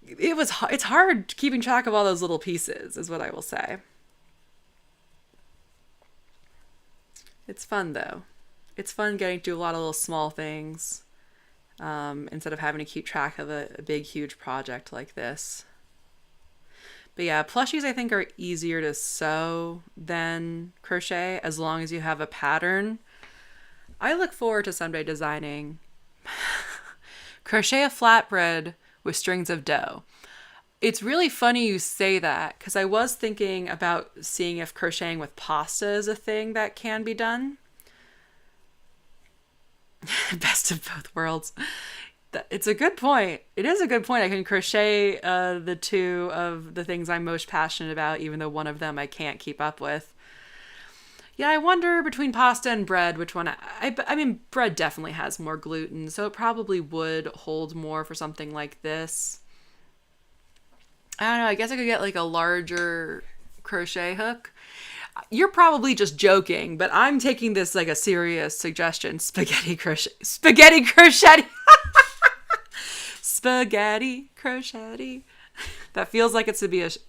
it's hard keeping track of all those little pieces is what I will say. It's fun though. It's fun getting to do a lot of little small things instead of having to keep track of a big, huge project like this. But yeah, plushies I think are easier to sew than crochet as long as you have a pattern. I look forward to someday designing crochet a flatbread with strings of dough. It's really funny you say that because I was thinking about seeing if crocheting with pasta is a thing that can be done. Best of both worlds. It's a good point. It is a good point. I can crochet the two of the things I'm most passionate about, even though one of them I can't keep up with. Yeah, I wonder between pasta and bread, which one... I mean, bread definitely has more gluten, so it probably would hold more for something like this. I don't know, I guess I could get like a larger crochet hook. You're probably just joking, but I'm taking this like a serious suggestion. Spaghetti crochet. Spaghetti crochet. Spaghetti crochet. That feels like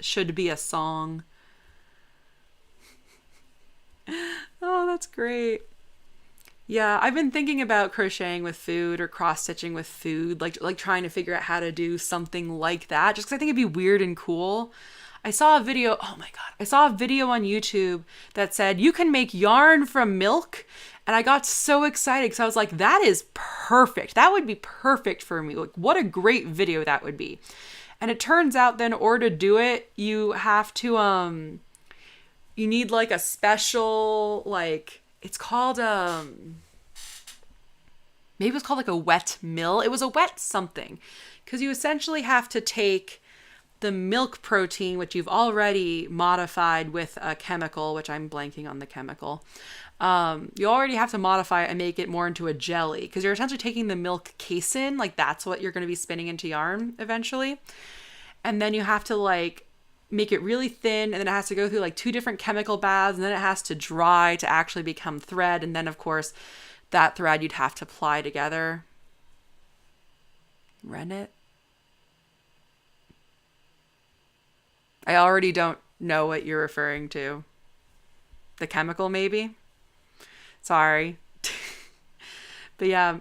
should be a song. Oh, that's great. Yeah, I've been thinking about crocheting with food or cross-stitching with food, like trying to figure out how to do something like that, just because I think it'd be weird and cool. I saw a video, oh my God, I saw a video on YouTube that said you can make yarn from milk, and I got so excited because I was like, that is perfect. That would be perfect for me. Like, what a great video that would be. And it turns out that in order to do it, you have to, you need like a special, like, it's called, maybe it was called like a wet mill. It was a wet something. Because you essentially have to take the milk protein, which you've already modified with a chemical, which I'm blanking on the chemical. You already have to modify it and make it more into a jelly. Because you're essentially taking the milk casein, like that's what you're going to be spinning into yarn eventually. And then you have to like make it really thin, and then it has to go through like 2 different chemical baths, and then it has to dry to actually become thread, and then of course that thread you'd have to ply together. Rennet? I already don't know what you're referring to. The chemical maybe? Sorry. But yeah,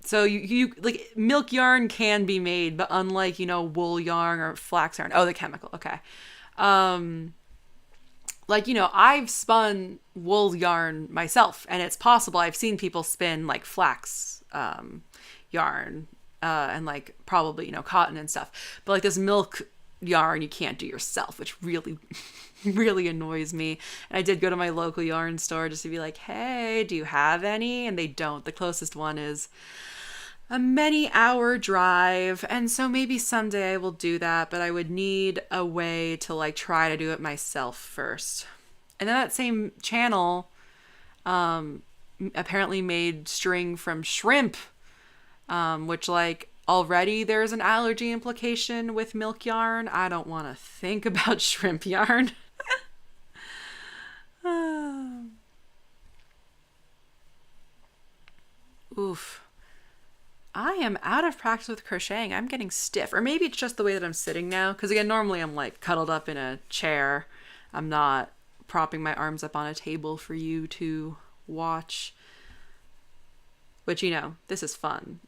so you like milk yarn can be made, but unlike, you know, wool yarn or flax yarn. Oh, the chemical. Okay. Like, you know, I've spun wool yarn myself, and it's possible. I've seen people spin like flax yarn and like probably, you know, cotton and stuff. But like this milk yarn you can't do yourself, which really really annoys me. And I did go to my local yarn store just to be like, hey, do you have any? And they don't. The closest one is a many-hour drive, and so maybe someday I will do that, but I would need a way to like try to do it myself first. And then that same channel apparently made string from shrimp, which like already there's an allergy implication with milk yarn. I don't want to think about shrimp yarn. Oof. I am out of practice with crocheting. I'm getting stiff. Or maybe it's just the way that I'm sitting now. Because again, normally I'm like cuddled up in a chair. I'm not propping my arms up on a table for you to watch. But this is fun.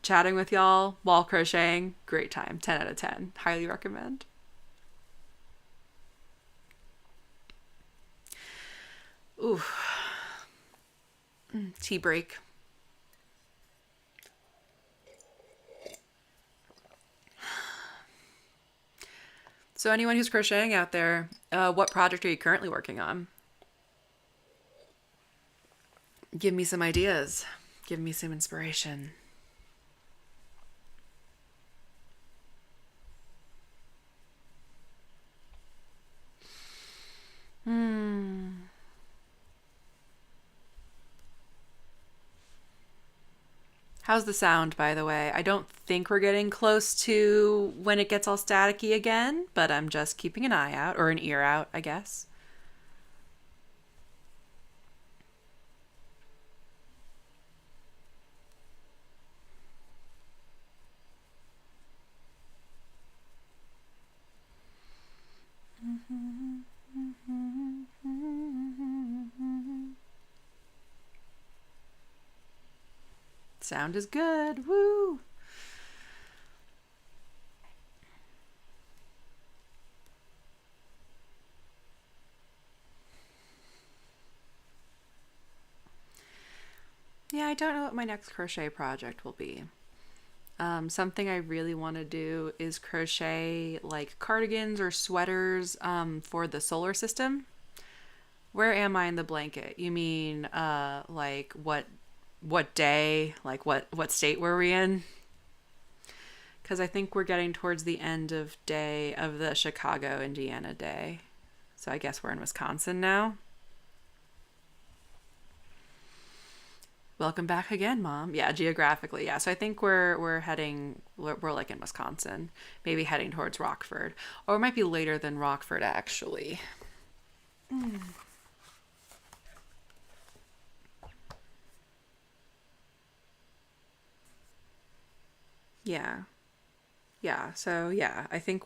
Chatting with y'all while crocheting, great time. 10 out of 10. Highly recommend. Ooh. Tea break. So anyone who's crocheting out there, what project are you currently working on? Give me some ideas. Give me some inspiration. How's the sound, by the way? I don't think we're getting close to when it gets all staticky again, but I'm just keeping an eye out, or an ear out, I guess. Sound is good. Woo! Yeah, I don't know what my next crochet project will be. Something I really want to do is crochet like cardigans or sweaters for the solar system. Where am I in the blanket? You mean like what day? Like what state were we in? Because I think we're getting towards the end of day of the Chicago, Indiana day. So I guess we're in Wisconsin now. Welcome back again, Mom. Yeah, geographically, yeah. So I think we're like in Wisconsin, maybe heading towards Rockford, or it might be later than Rockford actually. Yeah. Yeah, so yeah, I think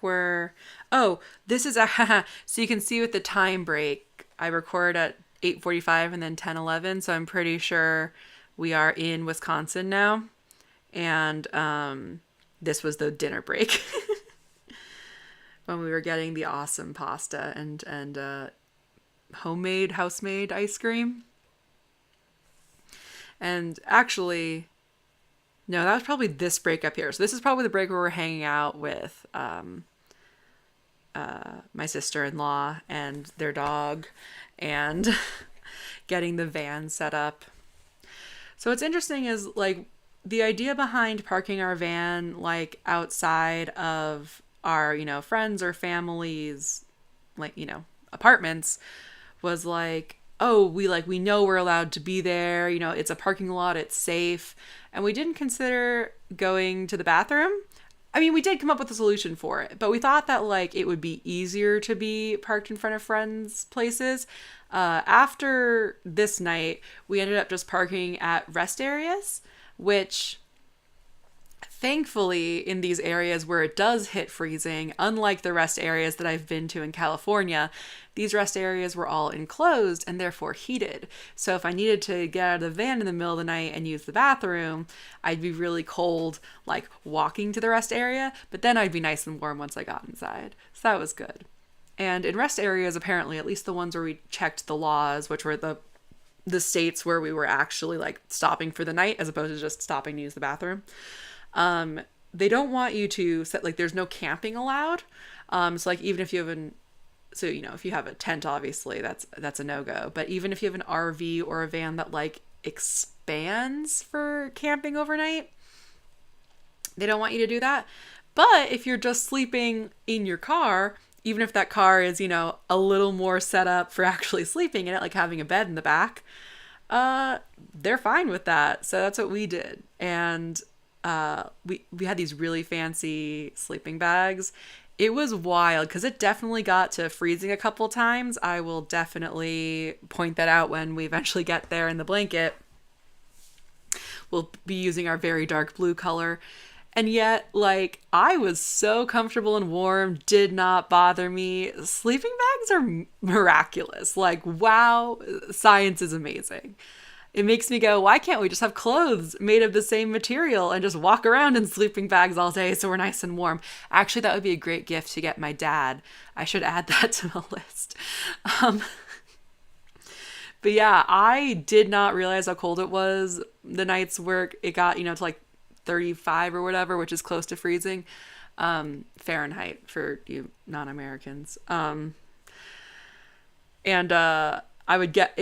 this is a, so you can see with the time break, I record at 8:45 and then 10:11, so I'm pretty sure we are in Wisconsin now, and this was the dinner break when we were getting the awesome pasta and house-made ice cream. And actually, no, that was probably this break up here. So this is probably the break where we're hanging out with my sister-in-law and their dog and getting the van set up. So what's interesting is like the idea behind parking our van like outside of our, friends or families, like, apartments was like, oh, we know we're allowed to be there, it's a parking lot, it's safe. And we didn't consider going to the bathroom. I mean, we did come up with a solution for it, but we thought that like it would be easier to be parked in front of friends' places. After this night, we ended up just parking at rest areas, which thankfully in these areas where it does hit freezing, unlike the rest areas that I've been to in California, these rest areas were all enclosed and therefore heated. So if I needed to get out of the van in the middle of the night and use the bathroom, I'd be really cold, like walking to the rest area, but then I'd be nice and warm once I got inside. So that was good. And in rest areas, apparently, at least the ones where we checked the laws, which were the states where we were actually like stopping for the night as opposed to just stopping to use the bathroom, they don't want you to set, like, there's no camping allowed. So like even if you have if you have a tent, obviously that's a no-go. But even if you have an RV or a van that like expands for camping overnight, they don't want you to do that. But if you're just sleeping in your car, even if that car is, a little more set up for actually sleeping in it, like having a bed in the back, they're fine with that. So that's what we did. And we had these really fancy sleeping bags. It was wild because it definitely got to freezing a couple times. I will definitely point that out when we eventually get there in the blanket. we'll be using our very dark blue color. And yet, like, I was so comfortable and warm, did not bother me. Sleeping bags are miraculous. Like, wow, science is amazing. It makes me go, why can't we just have clothes made of the same material and just walk around in sleeping bags all day so we're nice and warm? Actually, that would be a great gift to get my dad. I should add that to the list. But yeah, I did not realize how cold it was. The nights where it got, to like 35 or whatever, which is close to freezing. Fahrenheit for you non-Americans. It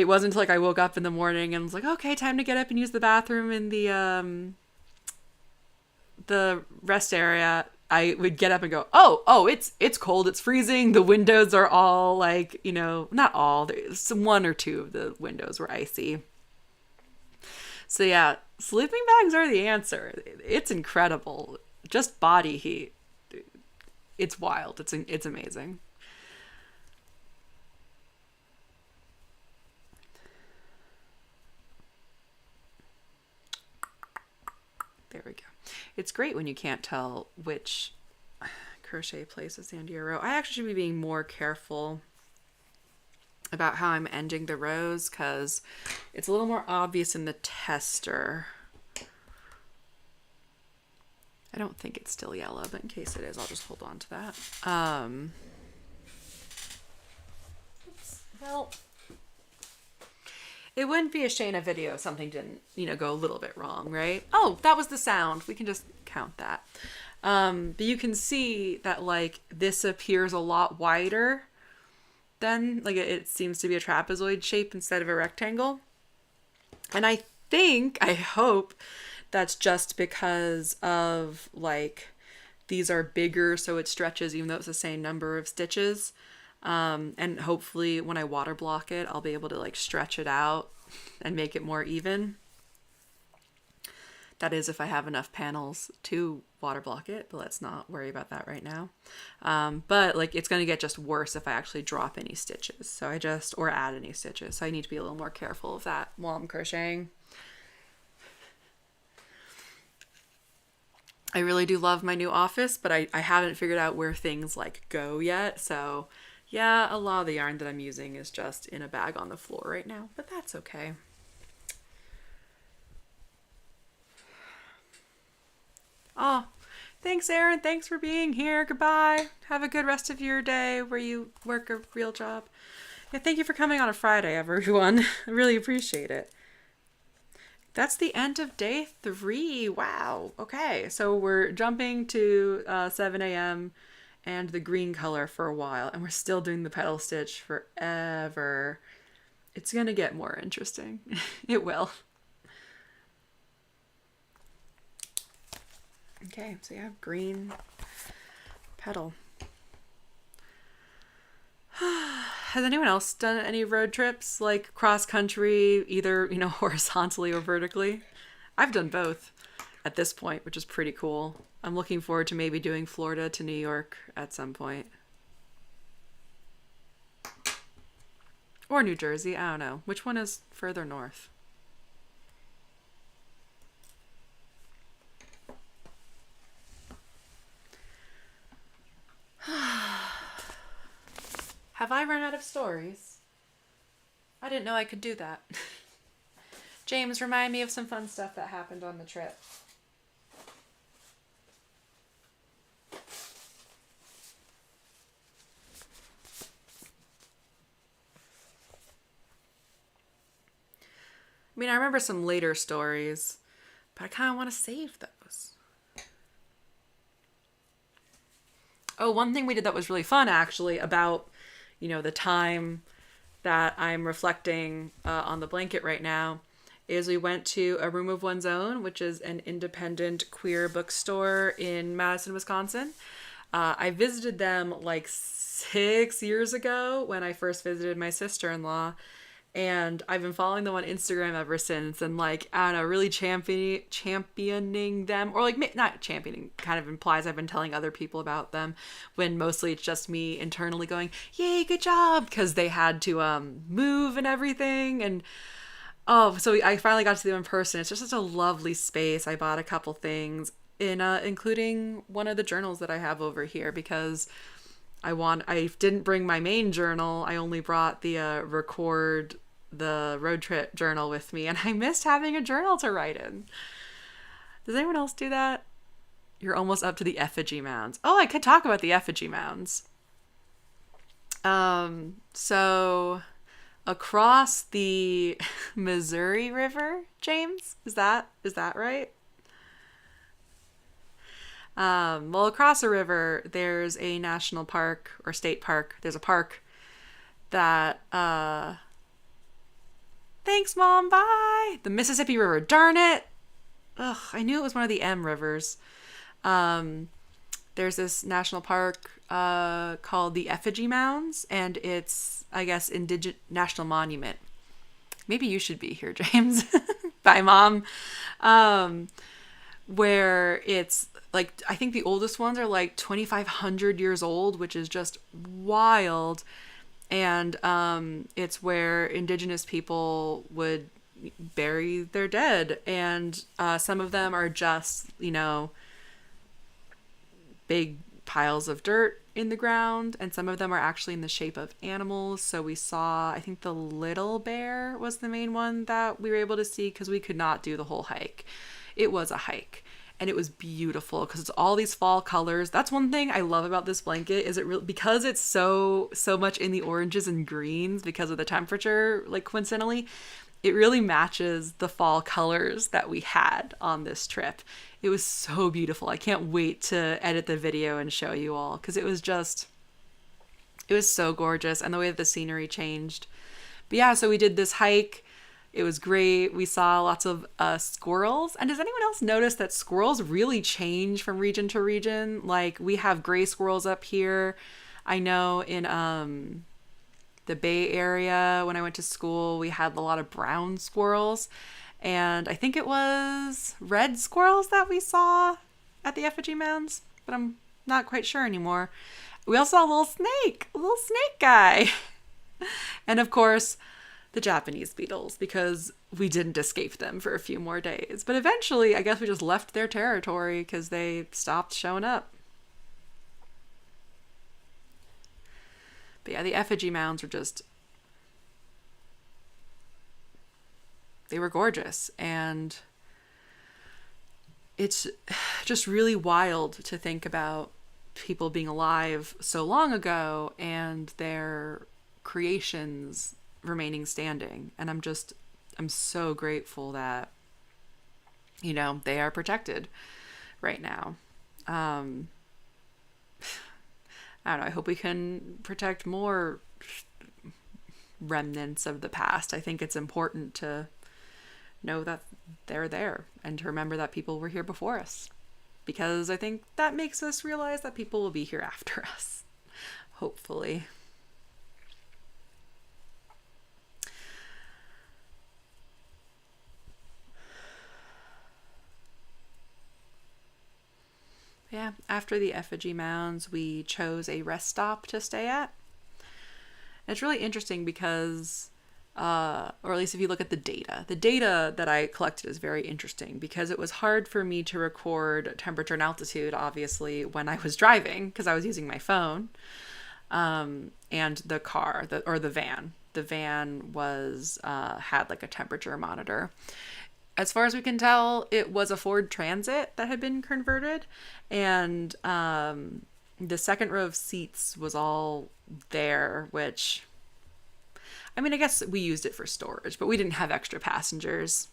wasn't until like I woke up in the morning and was like, okay, time to get up and use the bathroom in the rest area. I would get up and go, oh, it's cold, it's freezing. The windows are all like, not all, there's one or two of the windows were icy. So yeah, sleeping bags are the answer. It's incredible. Just body heat. It's wild. It's amazing. There we go. It's great when you can't tell which crochet place is Sandia row. I actually should be being more careful about how I'm ending the rows because it's a little more obvious in the tester. I don't think it's still yellow, but in case it is, I'll just hold on to that. Well, it wouldn't be a shame if video if something didn't, go a little bit wrong, right? Oh, that was the sound. We can just count that. But you can see that like this appears a lot wider than like it seems to be a trapezoid shape instead of a rectangle. And I hope that's just because of like these are bigger, so it stretches even though it's the same number of stitches. And hopefully when I water block it, I'll be able to like stretch it out and make it more even. That is if I have enough panels to water block it, but let's not worry about that right now. But like it's going to get just worse if I actually drop any stitches. Or add any stitches. So I need to be a little more careful of that while I'm crocheting. I really do love my new office, but I haven't figured out where things like go yet. So yeah, a lot of the yarn that I'm using is just in a bag on the floor right now, but that's okay. Oh, thanks, Erin. Thanks for being here. Goodbye. Have a good rest of your day where you work a real job. Yeah, thank you for coming on a Friday, everyone. I really appreciate it. That's the end of day 3. Wow. Okay, so we're jumping to 7 a.m. and the green color for a while, and we're still doing the petal stitch forever. It's gonna get more interesting. It will. Okay, so yeah, green petal. Has anyone else done any road trips, like cross country, either, horizontally or vertically? I've done both at this point, which is pretty cool. I'm looking forward to maybe doing Florida to New York at some point. Or New Jersey, I don't know. Which one is further north? Have I run out of stories? I didn't know I could do that. James, remind me of some fun stuff that happened on the trip. I mean, I remember some later stories, but I kind of want to save those. Oh, one thing we did that was really fun, actually, about, the time that I'm reflecting on the blanket right now, is we went to A Room of One's Own, which is an independent queer bookstore in Madison, Wisconsin. I visited them like 6 years ago when I first visited my sister-in-law, and I've been following them on Instagram ever since, and like, I don't know, really championing them, or like, not championing kind of implies I've been telling other people about them, when mostly it's just me internally going, yay, good job, because they had to move and everything, and Oh, so I finally got to them in person. It's just such a lovely space. I bought a couple things including one of the journals that I have over here because I didn't bring my main journal. I only brought the record the road trip journal with me, and I missed having a journal to write in. Does anyone else do that? You're almost up to the effigy mounds. Oh, I could talk about the effigy mounds. So across the Missouri River, James, is that right? Well, across the river, there's a national park or state park. There's a park that thanks, Mom. Bye. The Mississippi River. Darn it. Ugh, I knew it was one of the M rivers. Um, there's this national park called the Effigy Mounds, and it's, I guess, indigenous national monument. Maybe you should be here, James. Bye, Mom. Um, where it's like, I think the oldest ones are like 2,500 years old, which is just wild. And it's where indigenous people would bury their dead. And some of them are just, big piles of dirt in the ground, and some of them are actually in the shape of animals. So we saw, I think the little bear was the main one that we were able to see because we could not do the whole hike. It was a hike, and it was beautiful because it's all these fall colors. That's one thing I love about this blanket is it really, because it's so much in the oranges and greens because of the temperature, like coincidentally, it really matches the fall colors that we had on this trip. It was so beautiful. I can't wait to edit the video and show you all because it was so gorgeous, and the way that the scenery changed. But yeah, so we did this hike. It was great. We saw lots of squirrels. And does anyone else notice that squirrels really change from region to region? Like, we have gray squirrels up here. I know in the Bay Area, when I went to school, we had a lot of brown squirrels. And I think it was red squirrels that we saw at the effigy mounds, but I'm not quite sure anymore. We also saw a little snake guy. And of course, the Japanese beetles, because we didn't escape them for a few more days. But eventually, I guess we just left their territory because they stopped showing up. But yeah, the effigy mounds were they were gorgeous. And it's just really wild to think about people being alive so long ago and their creations remaining standing. And I'm so grateful that, they are protected right now. I don't know. I hope we can protect more remnants of the past. I think it's important to know that they're there and to remember that people were here before us, because I think that makes us realize that people will be here after us, hopefully. Yeah, after the effigy mounds, we chose a rest stop to stay at. It's really interesting because, or at least if you look at the data that I collected is very interesting because it was hard for me to record temperature and altitude, obviously, when I was driving because I was using my phone. And the car, the van. The van was had like a temperature monitor. As far as we can tell, it was a Ford Transit that had been converted, and the second row of seats was all there, which, I mean, I guess we used it for storage, but we didn't have extra passengers.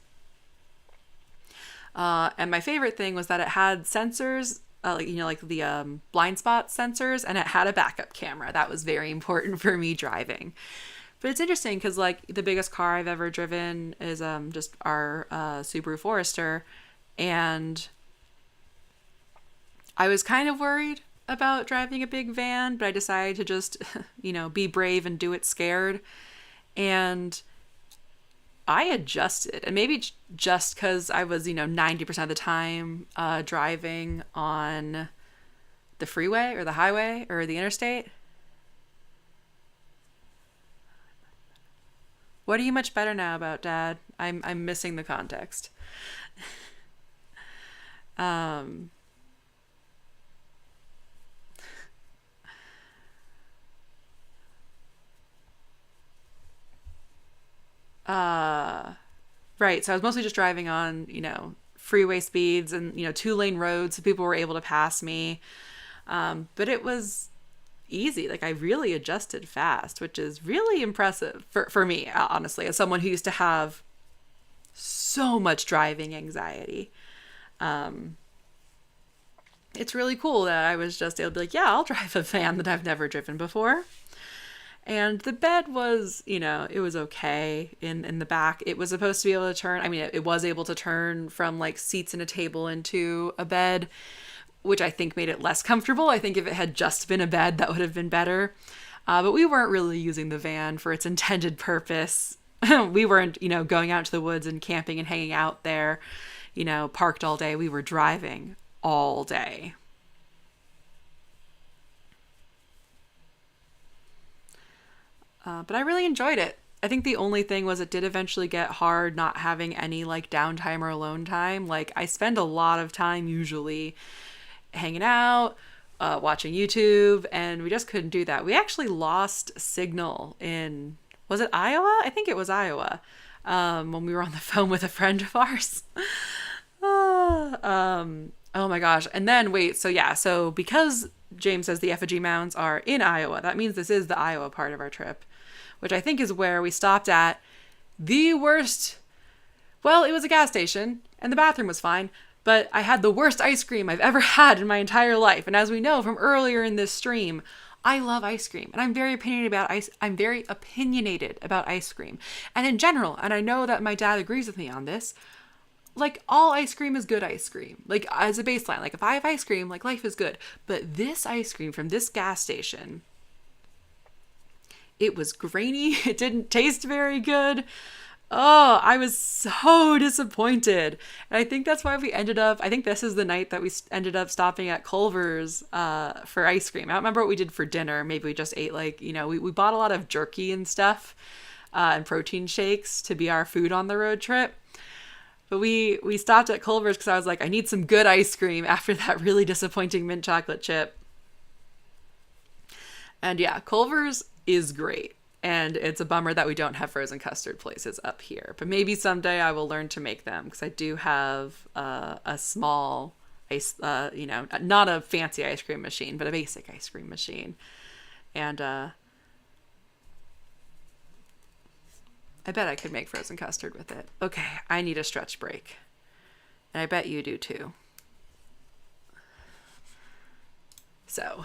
And my favorite thing was that it had sensors, like the blind spot sensors, and it had a backup camera. That was very important for me driving. But it's interesting because, like, the biggest car I've ever driven is just our Subaru Forester. And I was kind of worried about driving a big van, but I decided to just, be brave and do it scared. And I adjusted. And maybe just because I was, 90% of the time driving on the freeway or the highway or the interstate. What are you much better now about, Dad? I'm missing the context. Um, uh, right. So I was mostly just driving on, freeway speeds and, 2-lane roads, so people were able to pass me. But it was easy. Like I really adjusted fast, which is really impressive for me, honestly, as someone who used to have so much driving anxiety. Um, it's really cool that I was just able to be like, yeah, I'll drive a van that I've never driven before. And the bed was, it was okay in the back. It was supposed to be able to turn. I mean, it was able to turn from like seats and a table into a bed, which I think made it less comfortable. I think if it had just been a bed, that would have been better. But we weren't really using the van for its intended purpose. We weren't, going out to the woods and camping and hanging out there, parked all day. We were driving all day. But I really enjoyed it. I think the only thing was it did eventually get hard not having any like downtime or alone time. Like I spend a lot of time usually hanging out, watching YouTube, and we just couldn't do that. We actually lost signal in, was it Iowa? I think it was Iowa, when we were on the phone with a friend of ours. Oh my gosh. And then wait, so because James says the effigy mounds are in Iowa, that means this is the Iowa part of our trip, which I think is where we stopped at the worst. Well, it was a gas station and the bathroom was fine, but I had the worst ice cream I've ever had in my entire life. And as we know from earlier in this stream, I love ice cream and I'm very opinionated about ice cream. And in general, and I know that my dad agrees with me on this, like all ice cream is good ice cream. Like as a baseline, like if I have ice cream, like life is good. But this ice cream from this gas station, it was grainy. It didn't taste very good. Oh, I was so disappointed. And I think that's why I think this is the night that we ended up stopping at Culver's for ice cream. I don't remember what we did for dinner. Maybe we just ate we bought a lot of jerky and stuff and protein shakes to be our food on the road trip. But we stopped at Culver's because I was like, I need some good ice cream after that really disappointing mint chocolate chip. And yeah, Culver's is great. And it's a bummer that we don't have frozen custard places up here. But maybe someday I will learn to make them because I do have a small ice, not a fancy ice cream machine, but a basic ice cream machine. And I bet I could make frozen custard with it. Okay, I need a stretch break. And I bet you do too. So,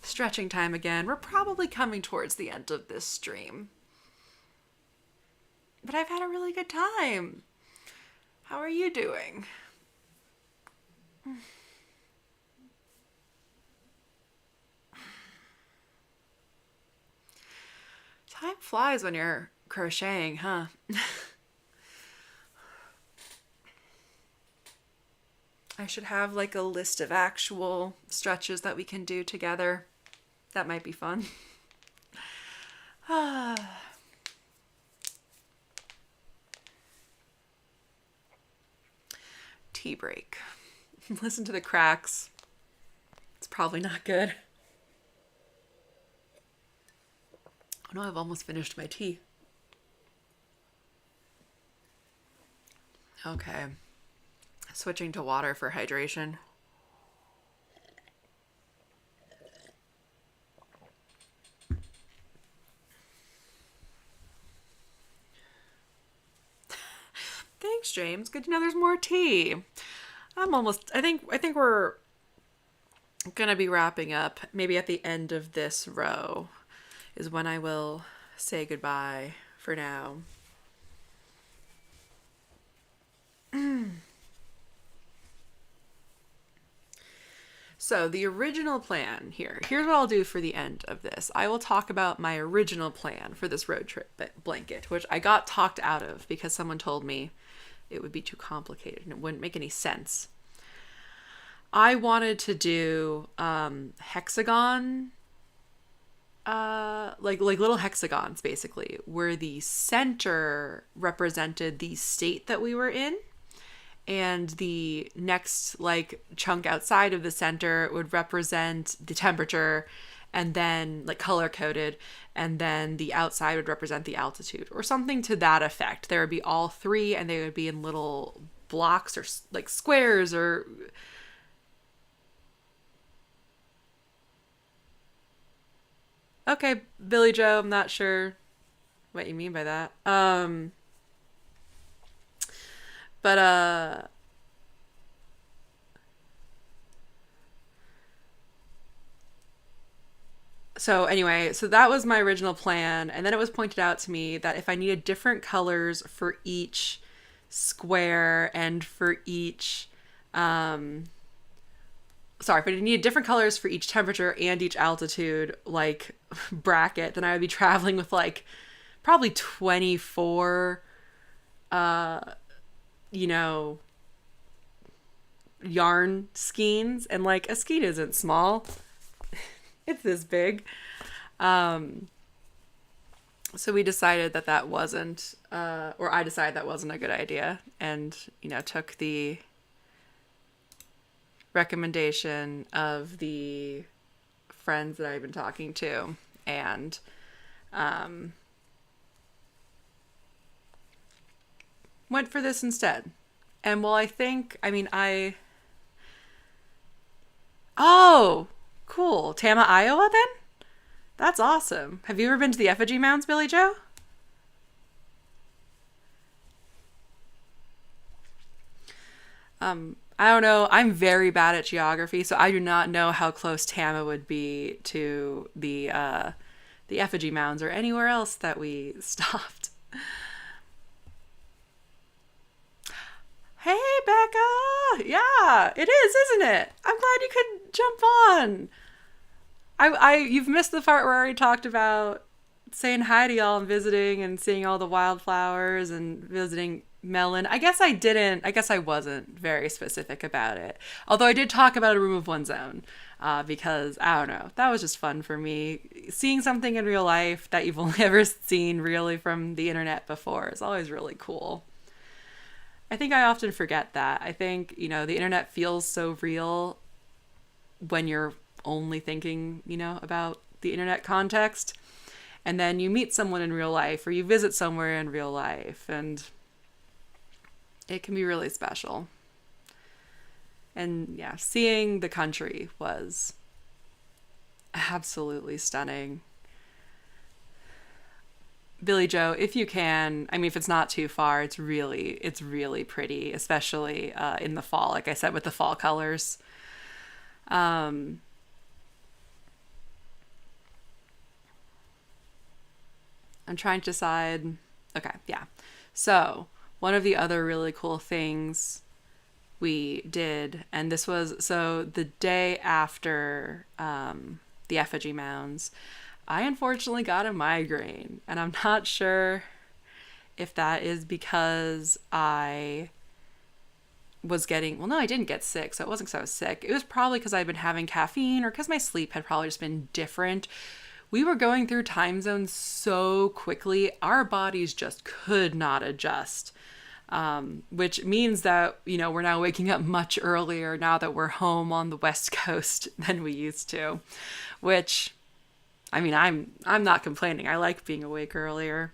stretching time again. We're probably coming towards the end of this stream. But I've had a really good time. How are you doing? Time flies when you're crocheting, huh? I should have like a list of actual stretches that we can do together. That might be fun. Tea break. Listen to the cracks. It's probably not good. Oh no, I've almost finished my tea. Okay. Switching to water for hydration. Thanks, James. Good to know there's more tea. I think we're gonna be wrapping up. Maybe at the end of this row is when I will say goodbye for now. So the original plan here's what I'll do for the end of this. I will talk about my original plan for this road trip blanket, which I got talked out of because someone told me it would be too complicated and it wouldn't make any sense. I wanted to do hexagon like little hexagons basically, where the center represented the state that we were in, and the next like chunk outside of the center would represent the temperature, and then like color coded, and then the outside would represent the altitude or something to that effect. There would be all three, and they would be in little blocks or like squares or okay, Billy Joe, I'm not sure what you mean by that. But so anyway, so that was my original plan, and then it was pointed out to me that if I needed different colors for each square and for each sorry, if I needed different colors for each temperature and each altitude like bracket, then I would be traveling with like probably 24 uh you know yarn skeins, and like a skein isn't small. It's this big. Um, so we decided that that wasn't, or I decided that wasn't a good idea, and took the recommendation of the friends that I've been talking to, and went for this instead. And well, oh, cool. Tama, Iowa then? That's awesome. Have you ever been to the effigy mounds, Billy Joe? I don't know. I'm very bad at geography, so I do not know how close Tama would be to the effigy mounds or anywhere else that we stopped. Hey, Becca! Yeah, it is, isn't it? I'm glad you could jump on. You've missed the part where I already talked about saying hi to y'all and visiting and seeing all the wildflowers and visiting Melon. I guess I didn't. I guess I wasn't very specific about it. Although I did talk about a room of one's own, because I don't know, that was just fun for me. Seeing something in real life that you've only ever seen really from the internet before is always really cool. I think I often forget that. I think, the internet feels so real when you're only thinking, about the internet context. And then you meet someone in real life or you visit somewhere in real life, and it can be really special. And yeah, seeing the country was absolutely stunning. Billy Joe, if you can, I mean, if it's not too far, it's really pretty, especially in the fall, like I said, with the fall colors. Um, I'm trying to decide. Okay, yeah. So, one of the other really cool things we did, and this was so the day after the effigy mounds, I unfortunately got a migraine, and I'm not sure if that is because I was getting, well, no, I didn't get sick, so it wasn't because I was sick. It was probably because I'd been having caffeine or because my sleep had probably just been different. We were going through time zones so quickly, our bodies just could not adjust. Which means that, we're now waking up much earlier now that we're home on the West Coast than we used to, which, I mean, I'm not complaining. I like being awake earlier.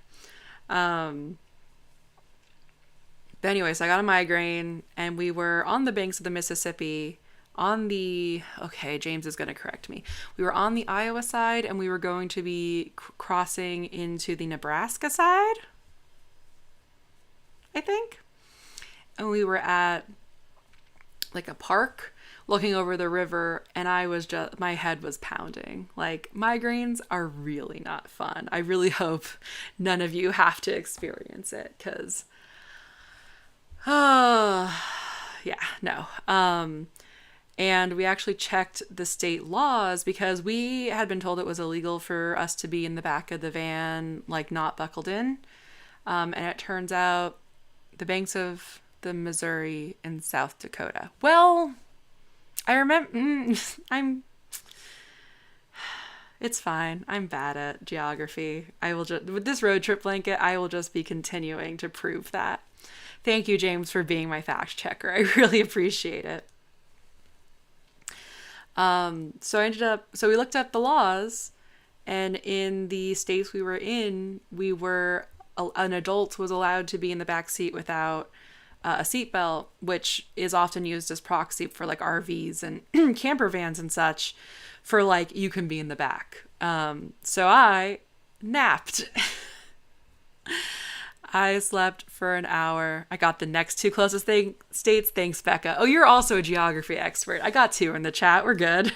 But anyways, I got a migraine, and we were on the banks of the Mississippi okay, James is going to correct me. We were on the Iowa side, and we were going to be crossing into the Nebraska side, I think. And we were at like a park looking over the river, and my head was pounding. Like, migraines are really not fun. I really hope none of you have to experience it, because yeah, no. And we actually checked the state laws because we had been told it was illegal for us to be in the back of the van, like not buckled in. And it turns out the banks of the Missouri in South Dakota. Well, I remember, It's fine. I'm bad at geography. I will just, with this road trip blanket, I will just be continuing to prove that. Thank you, James, for being my fact checker. I really appreciate it. So we looked at the laws, and in the states we were in, an adult was allowed to be in the back seat without a seatbelt, which is often used as proxy for like RVs and camper vans and such, for like you can be in the back. So I napped. I slept for an hour. I got the next two closest states. Thanks, Becca. Oh, you're also a geography expert. I got two in the chat. We're good.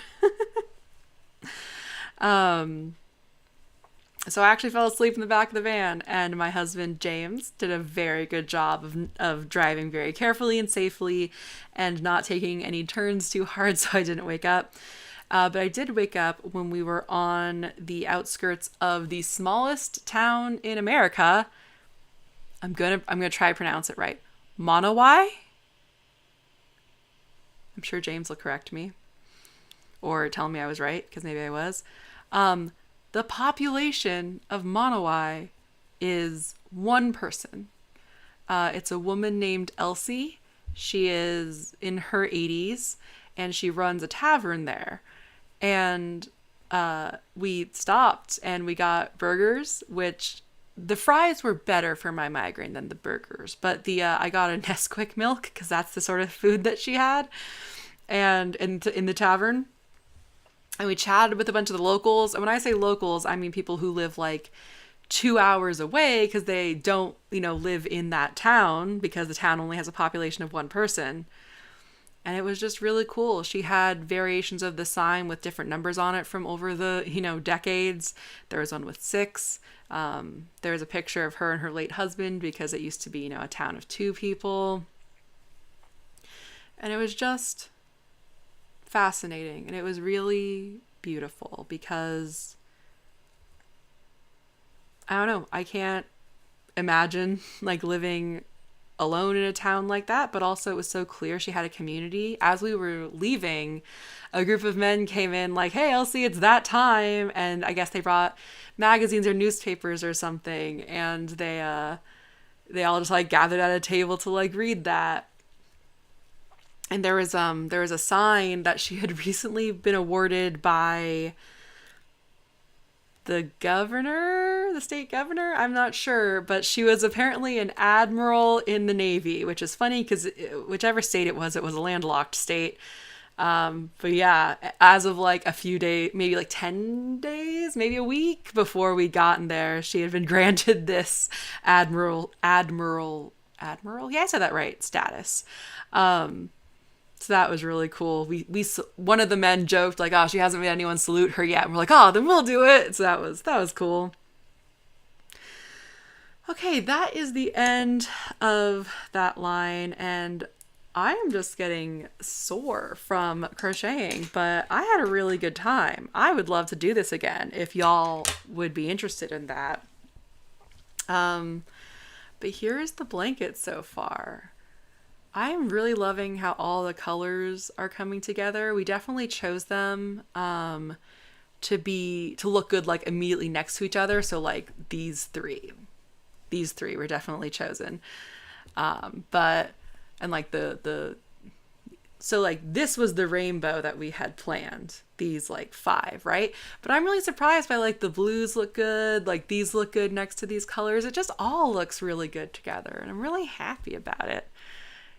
So I actually fell asleep in the back of the van, and my husband, James, did a very good job of driving very carefully and safely and not taking any turns too hard, so I didn't wake up. But I did wake up when we were on the outskirts of the smallest town in America. I'm gonna try to pronounce it right. Monowai? I'm sure James will correct me or tell me I was right, because maybe I was. The population of Monowai is one person. It's a woman named Elsie. She is in her 80s, and she runs a tavern there. And we stopped and we got burgers, which the fries were better for my migraine than the burgers. But I got a Nesquik milk, because that's the sort of food that she had, and in the tavern. And we chatted with a bunch of the locals. And when I say locals, I mean people who live like 2 hours away, because they don't, live in that town, because the town only has a population of one person. And it was just really cool. She had variations of the sign with different numbers on it from over the, decades. There was one with 6. There's a picture of her and her late husband, because it used to be, a town of 2 people. And it was just fascinating, and it was really beautiful, because I don't know, I can't imagine like living alone in a town like that, but also it was so clear she had a community. As we were leaving, a group of men came in like, "Hey, Elsie, it's that time," and I guess they brought magazines or newspapers or something, and they all just like gathered at a table to like read that. And there was a sign that she had recently been awarded by the state governor. I'm not sure, but she was apparently an admiral in the Navy, which is funny because whichever state it was a landlocked state. But yeah, as of like a few days, maybe like 10 days, maybe a week before we'd gotten there, she had been granted this admiral. Yeah, I said that right. Status. So that was really cool. We one of the men joked like, "Oh, she hasn't made anyone salute her yet." And we're like, "Oh, then we'll do it." So that was cool. Okay, that is the end of that line, and I am just getting sore from crocheting, but I had a really good time. I would love to do this again if y'all would be interested in that. But here's the blanket so far. I am really loving how all the colors are coming together. We definitely chose them to look good like immediately next to each other. So like these three were definitely chosen. So like this was the rainbow that we had planned, these like 5, right? But I'm really surprised by like the blues look good, like these look good next to these colors. It just all looks really good together, and I'm really happy about it.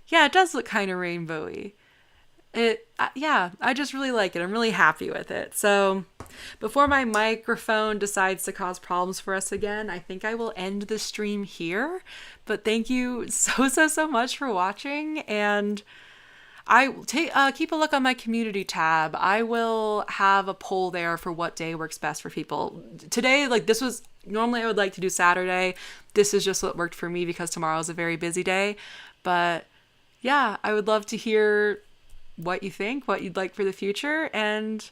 Yeah, it does look kind of rainbowy. I just really like it. I'm really happy with it. So before my microphone decides to cause problems for us again, I think I will end the stream here. But thank you so much for watching. And keep a look on my community tab. I will have a poll there for what day works best for people. Today, normally I would like to do Saturday. This is just what worked for me because tomorrow is a very busy day. But yeah, I would love to hear what you think, what you'd like for the future. And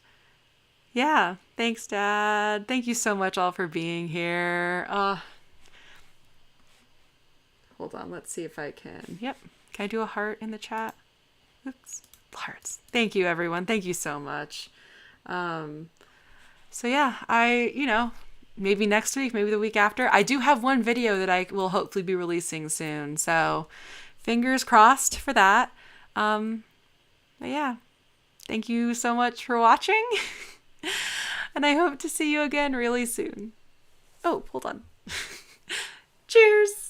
yeah, thanks, Dad. Thank you so much all for being here. Hold on, let's see if I can. Yep. Can I do a heart in the chat? Oops. Hearts. Thank you, everyone. Thank you so much. So yeah, maybe next week, maybe the week after. I do have one video that I will hopefully be releasing soon. So fingers crossed for that. But yeah, thank you so much for watching. And I hope to see you again really soon. Oh, hold on. Cheers!